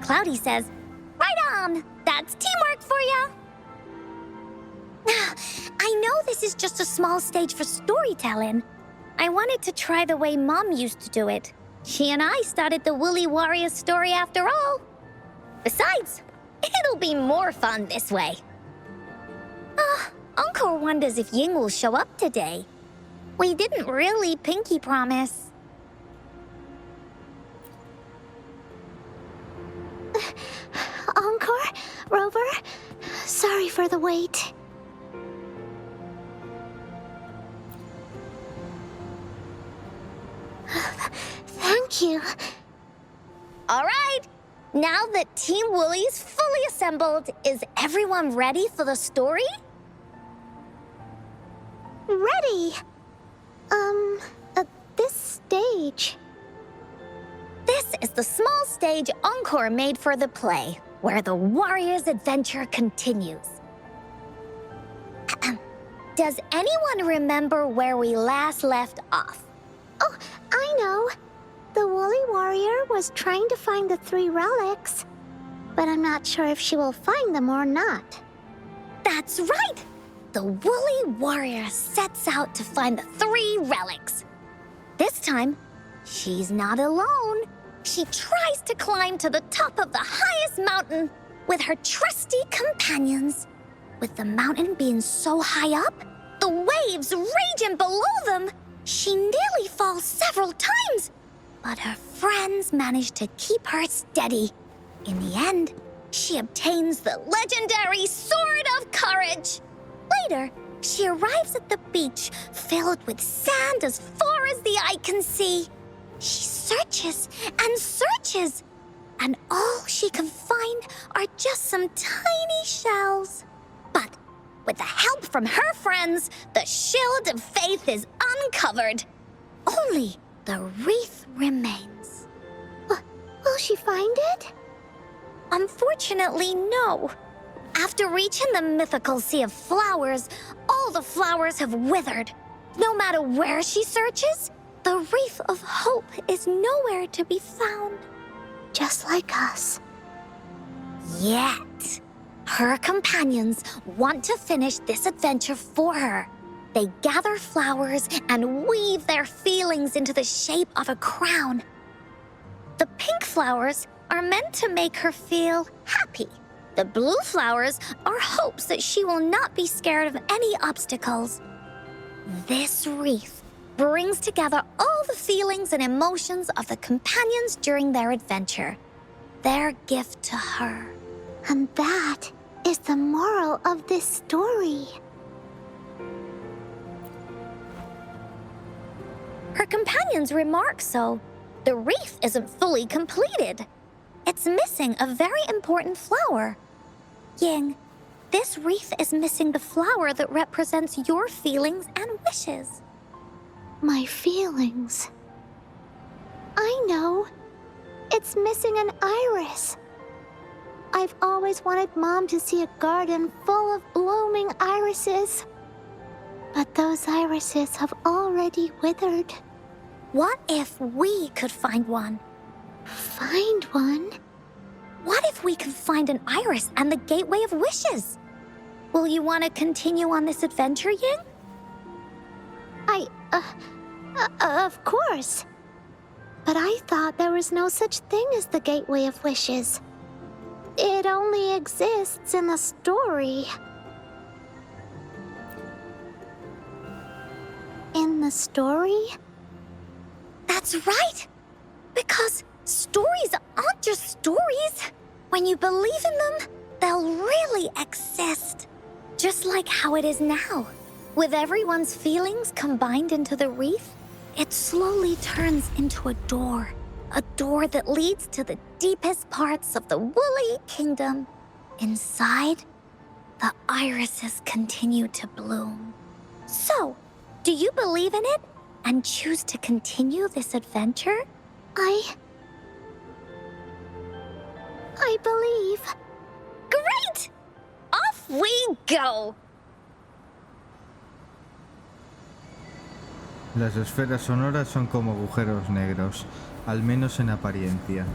Cloudy says, right on! That's teamwork for ya! I know this is just a small stage for storytelling. I wanted to try the way Mom used to do it. She and I started the Woolly Warrior story after all. Besides, it'll be more fun this way. Encore wonders if Ying will show up today. We didn't really pinky promise. Encore? Rover? Sorry for the wait. Thank you. All right, now that Team Woolly's fully assembled, is everyone ready for the story? Ready? At this stage. This is the small stage Encore made for the play, where the warrior's adventure continues. Does anyone remember where we last left off? Oh, I know. The Woolly Warrior was trying to find the 3 relics, but I'm not sure if she will find them or not. That's right! The Woolly Warrior sets out to find the 3 relics. This time, she's not alone. She tries to climb to the top of the highest mountain, with her trusty companions. With the mountain being so high up, the waves raging below them, she nearly falls several times. But her friends manage to keep her steady. In the end, she obtains the legendary Sword of Courage. Later, she arrives at the beach filled with sand as far as the eye can see. She searches and searches, and all she can find are just some tiny shells. But with the help from her friends, the Shield of Faith is uncovered. Only the wreath remains. Will she find it? Unfortunately, no. After reaching the mythical Sea of Flowers, all the flowers have withered. No matter where she searches, the Wreath of Hope is nowhere to be found. Just like us. Yet, her companions want to finish this adventure for her. They gather flowers and weave their feelings into the shape of a crown. The pink flowers are meant to make her feel happy. The blue flowers are hopes that she will not be scared of any obstacles. This wreath brings together all the feelings and emotions of the companions during their adventure. Their gift to her. And that is the moral of this story. Her companions remark so. The wreath isn't fully completed. It's missing a very important flower. Ying, this wreath is missing the flower that represents your feelings and wishes. My feelings. I know. It's missing an iris. I've always wanted Mom to see a garden full of blooming irises. But those irises have already withered. What if we could find one? Find one? What if we could find an iris and the Gateway of Wishes? Will you want to continue on this adventure, Ying? Of course. But I thought there was no such thing as the Gateway of Wishes. It only exists in the story. In the story? That's right! Because stories aren't just stories. When you believe in them, they'll really exist. Just like how it is now. With everyone's feelings combined into the wreath, it slowly turns into a door. A door that leads to the deepest parts of the Woolly Kingdom. Inside, the irises continue to bloom. So, do you believe in it and choose to continue this adventure? I believe. Great! Off we go! Las esferas sonoras son como agujeros negros, al menos en apariencia.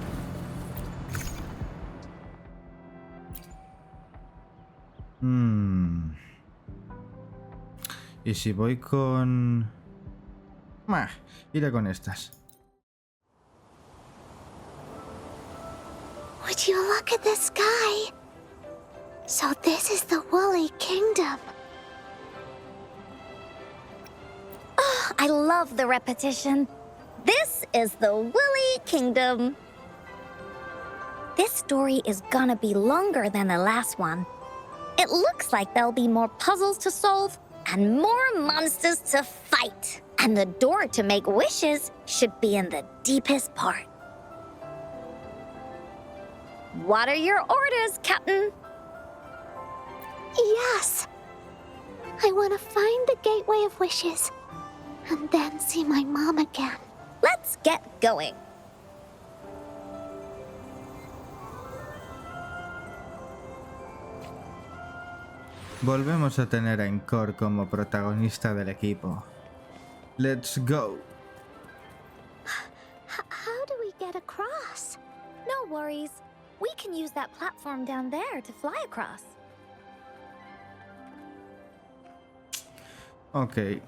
¿Y si voy con...? Iré con estas. Would you look at the sky? So this is the Woolly Kingdom. Oh, I love the repetition. This is the Woolly Kingdom. This story is gonna be longer than the last one. It looks like there'll be more puzzles to solve and more monsters to fight. And the door to make wishes should be in the deepest part. What are your orders, Captain? Yes. I want to find the Gateway of Wishes and then see my mom again. Let's get going. Volvemos a tener a Encore como protagonista del equipo. Let's go. How do we get across? No worries. We can use that platform down there to fly across. Ok.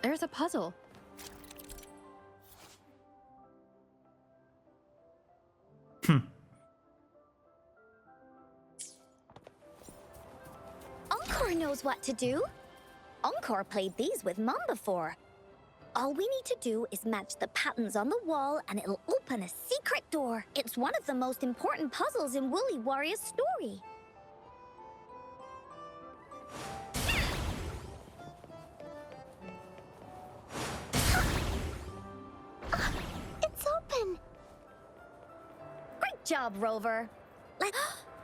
There's a puzzle. Encore knows what to do. Encore played these with Mom before. All we need to do is match the patterns on the wall and it'll open a secret door. It's one of the most important puzzles in Woolly Warrior's story. It's open. Great job, Rover.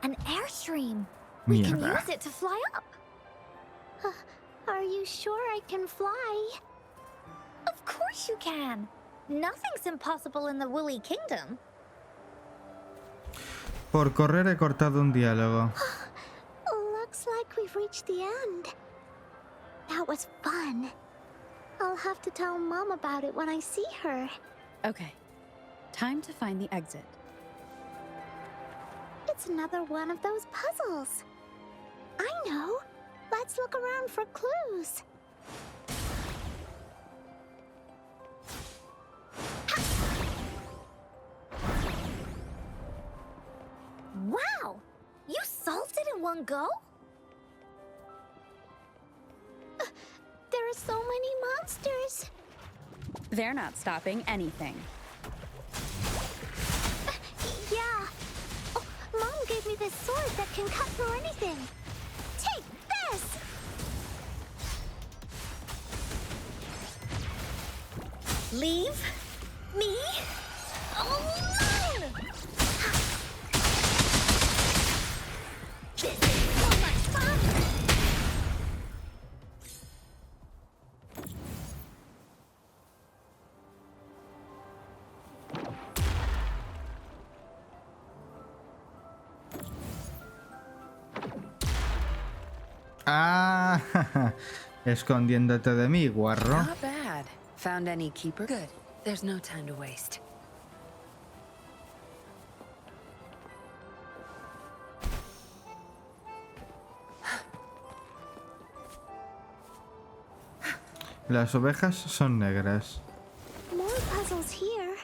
An airstream. We can Mierda. use it to fly up. Are you sure I can fly? Of course you can. Nothing's impossible in the Woolly Kingdom. Por correr he cortado un diálogo. Looks like we've reached the end. That was fun. I'll have to tell Mom about it when I see her. Okay. Time to find the exit. It's another one of those puzzles. I know. Let's look around for clues. Wow! You solved it in one go? There are so many monsters. They're not stopping anything. Yeah. Oh, Mom gave me this sword that can cut through anything. Take this! Leave me alone! This is so much fun! Ah, escondiéndote de mí, guarro. Not bad. Found any keeper? Good. There's no time to waste. Las ovejas son negras. More puzzles here.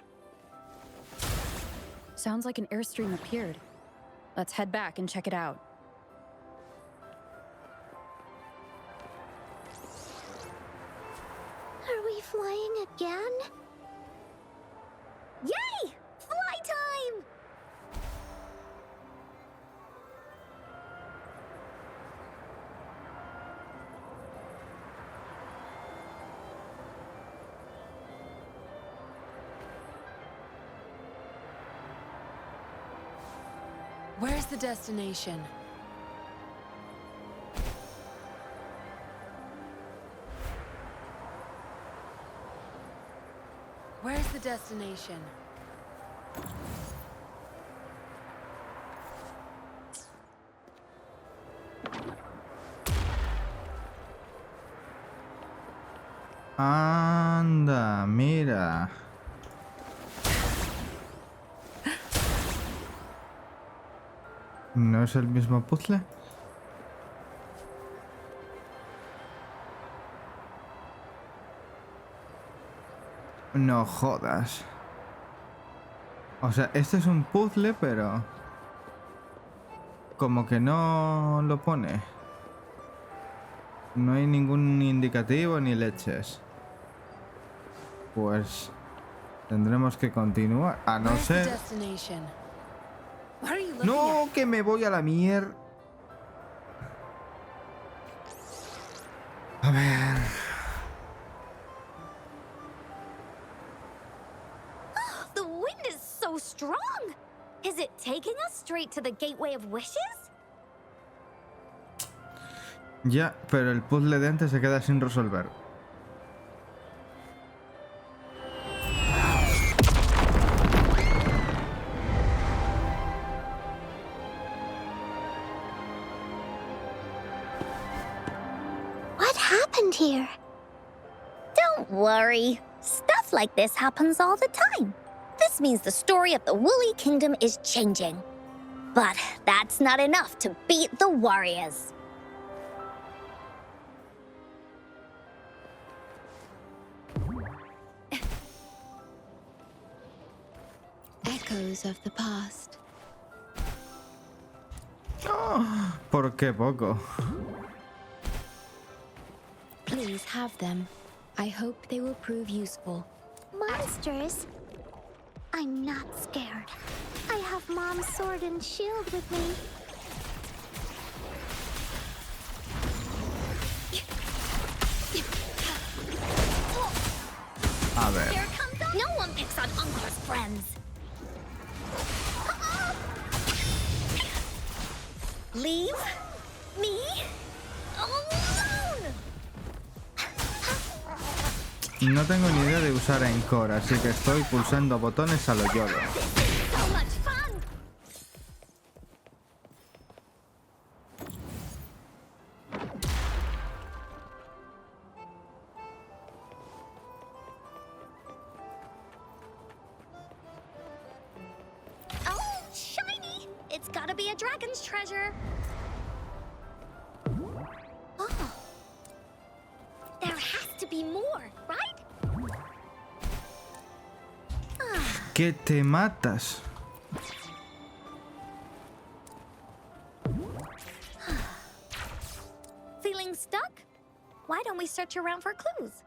Sounds like an airstream appeared. Let's head back and check it out. Are we flying again? Yay! Fly time! Where's the destination? Where's the destination? Anda, mira. ¿No es el mismo puzzle? No jodas. O sea, este es un puzzle, pero... como que no lo pone. No hay ningún indicativo ni leches. Pues... tendremos que continuar. A no Where's the ser... destination? What are you looking ¡No! ¡Que me voy a la mierda! A ver... The wind is so strong! Is it taking us straight to the Gateway of Wishes? Ya, pero el puzzle de antes se queda sin resolver. What happened here? Don't worry. Stuff like this happens all the time. This means the story of the Woolly Kingdom is changing. But that's not enough to beat the warriors. echoes of the past. ¿Por qué poco? Please have them. I hope they will prove useful. Monsters? I'm not scared. I have Mom's sword and shield with me. A ver. Here comes no one picks on Encore's friends. Leave me alone. No tengo ni idea de usar Encore, así que estoy pulsando botones a lo yodo. So much fun. Oh, shiny! It's gotta be a dragon's treasure. Oh. There has to be more, right? ¿Qué te matas? Feeling stuck? Why don't we search around for clues?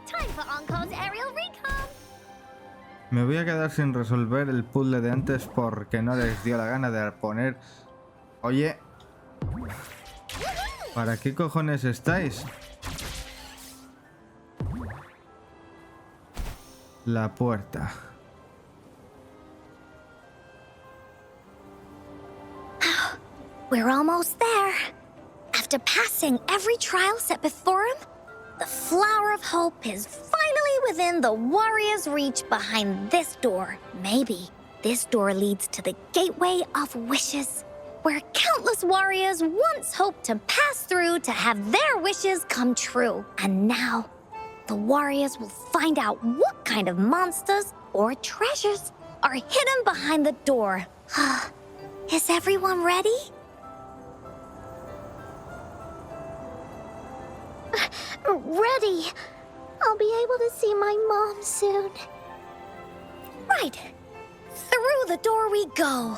Time for Encore's aerial recon. Me voy a quedar sin resolver el puzzle de antes porque no les dio la gana de poner... Oye... ¿Para qué cojones estáis? La puerta. We're almost there. After passing every trial set before him, the flower of hope is finally within the warrior's reach behind this door. Maybe this door leads to the gateway of wishes, where countless warriors once hoped to pass through to have their wishes come true. And now, the warriors will find out what kind of monsters or treasures are hidden behind the door. Is everyone ready? Ready. I'll be able to see my mom soon. Right. Through the door we go.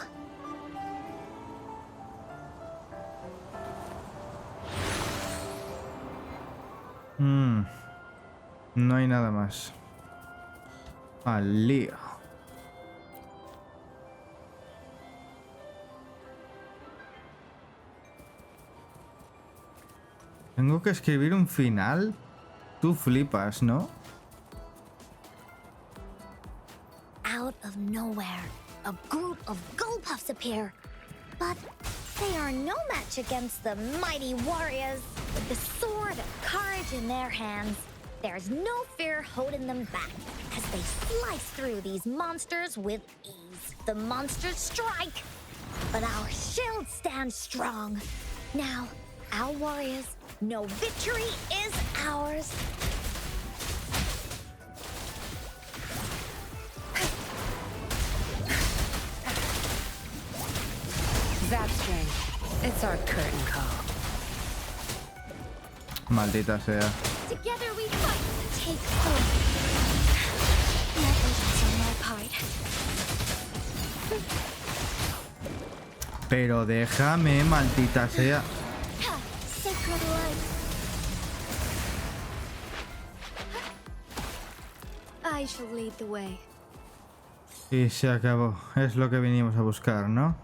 No hay nada más. Al lío. ¿Tengo que escribir un final? Tú flipas, ¿no? Out of nowhere, a group of Gullpuffs appear. But they are no match against the mighty warriors. With the sword of courage in their hands, there's no fear holding them back as they slice through these monsters with ease. The monsters strike, but our shield stands strong. Now, our warriors know victory is ours. Zap string. It's our curtain call. Maldita sea. Together we fight to take home. Never on my part. Pero déjame, maldita sea. Sacred life. I shall lead the way. Y se acabó. Es lo que vinimos a buscar, ¿no?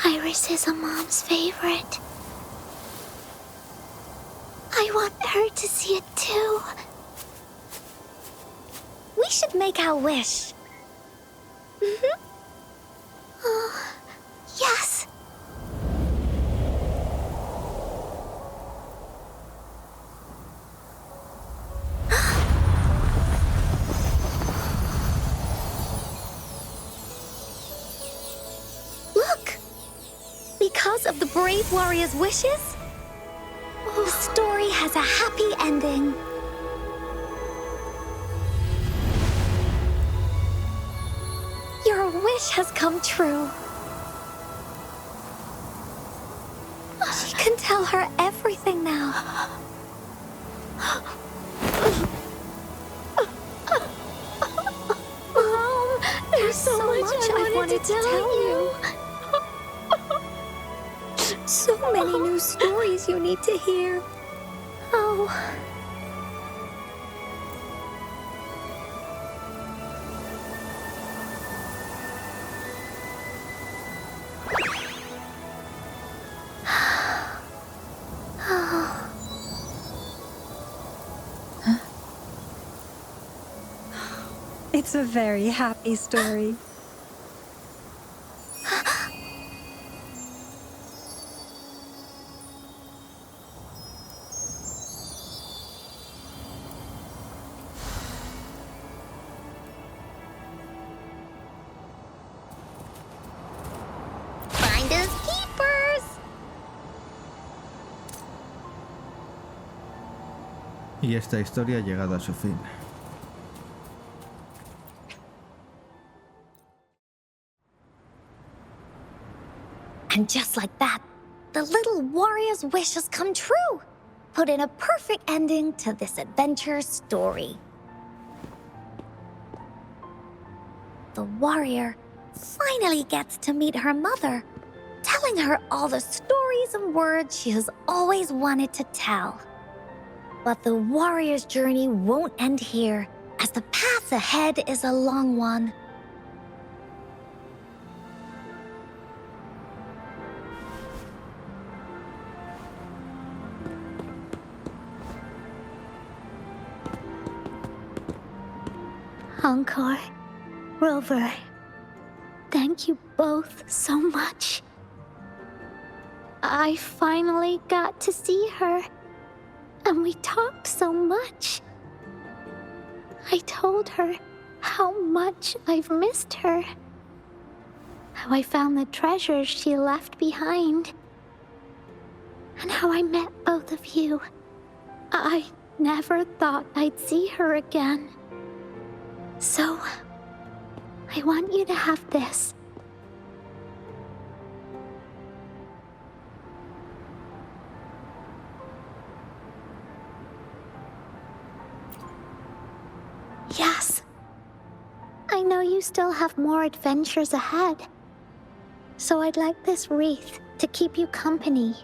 Iris is a mom's favorite. I want her to see it too. We should make our wish. Oh, yes. because of the brave warrior's wishes, the story has a happy ending. Your wish has come true. She can tell her everything now. Mom, there's so much I wanted to tell you. So many new stories you need to hear. Oh. It's a very happy story. Finders keepers. Y esta historia ha llegado a su fin. And just like that, the little warrior's wish has come true, putting a perfect ending to this adventure story. The warrior finally gets to meet her mother, telling her all the stories and words she has always wanted to tell. But the warrior's journey won't end here, as the path ahead is a long one. Encore, Rover, thank you both so much. I finally got to see her, and we talked so much. I told her how much I've missed her, how I found the treasures she left behind, and how I met both of you. I never thought I'd see her again. So, I want you to have this. Yes. I know you still have more adventures ahead. So I'd like this wreath to keep you company.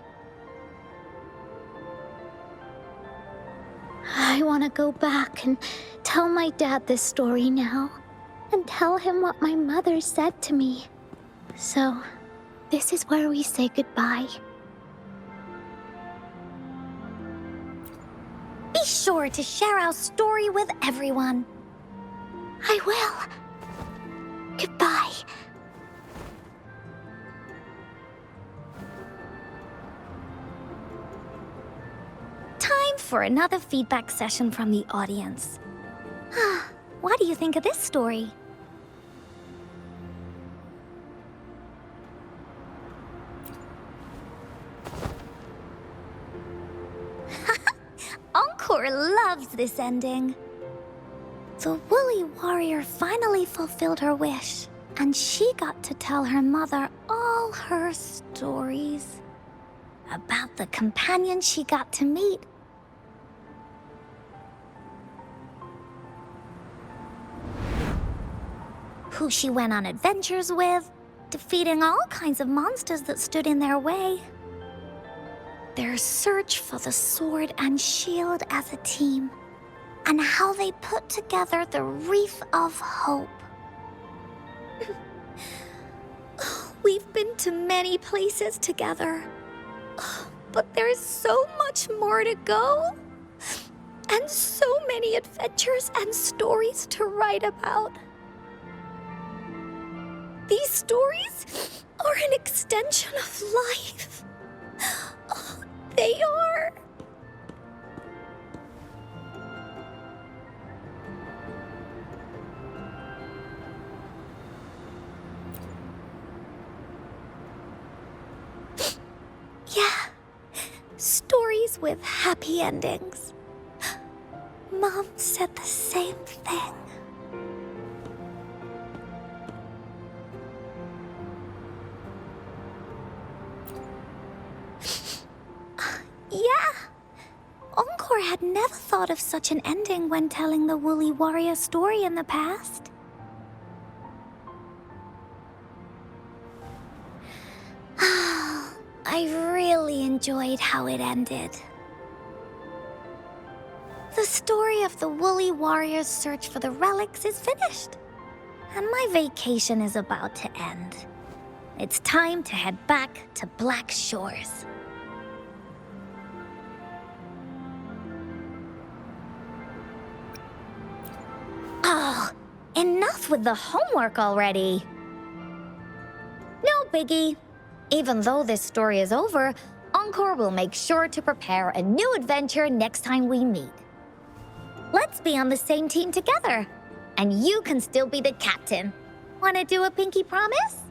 I want to go back and tell my dad this story now, and tell him what my mother said to me. So, this is where we say goodbye. Be sure to share our story with everyone. I will. Goodbye. Time for another feedback session from the audience. What do you think of this story? Encore loves this ending. The woolly warrior finally fulfilled her wish, and she got to tell her mother all her stories about the companion she got to meet. Who she went on adventures with, defeating all kinds of monsters that stood in their way. Their search for the sword and shield as a team, and how they put together the Wreath of Hope. We've been to many places together, but there's so much more to go, and so many adventures and stories to write about. These stories are an extension of life. They are. Yeah, stories with happy endings. Mom said the same thing. Yeah. Encore had never thought of such an ending when telling the Woolly Warrior story in the past. I really enjoyed how it ended. The story of the Woolly Warrior's search for the relics is finished, and my vacation is about to end. It's time to head back to Black Shores. Oh, enough with the homework already. No biggie. Even though this story is over, Encore will make sure to prepare a new adventure next time we meet. Let's be on the same team together. And you can still be the captain. Wanna do a pinky promise?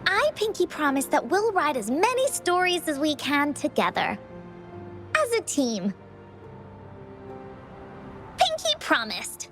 I pinky promise that we'll write as many stories as we can together. As a team. Pinky promised.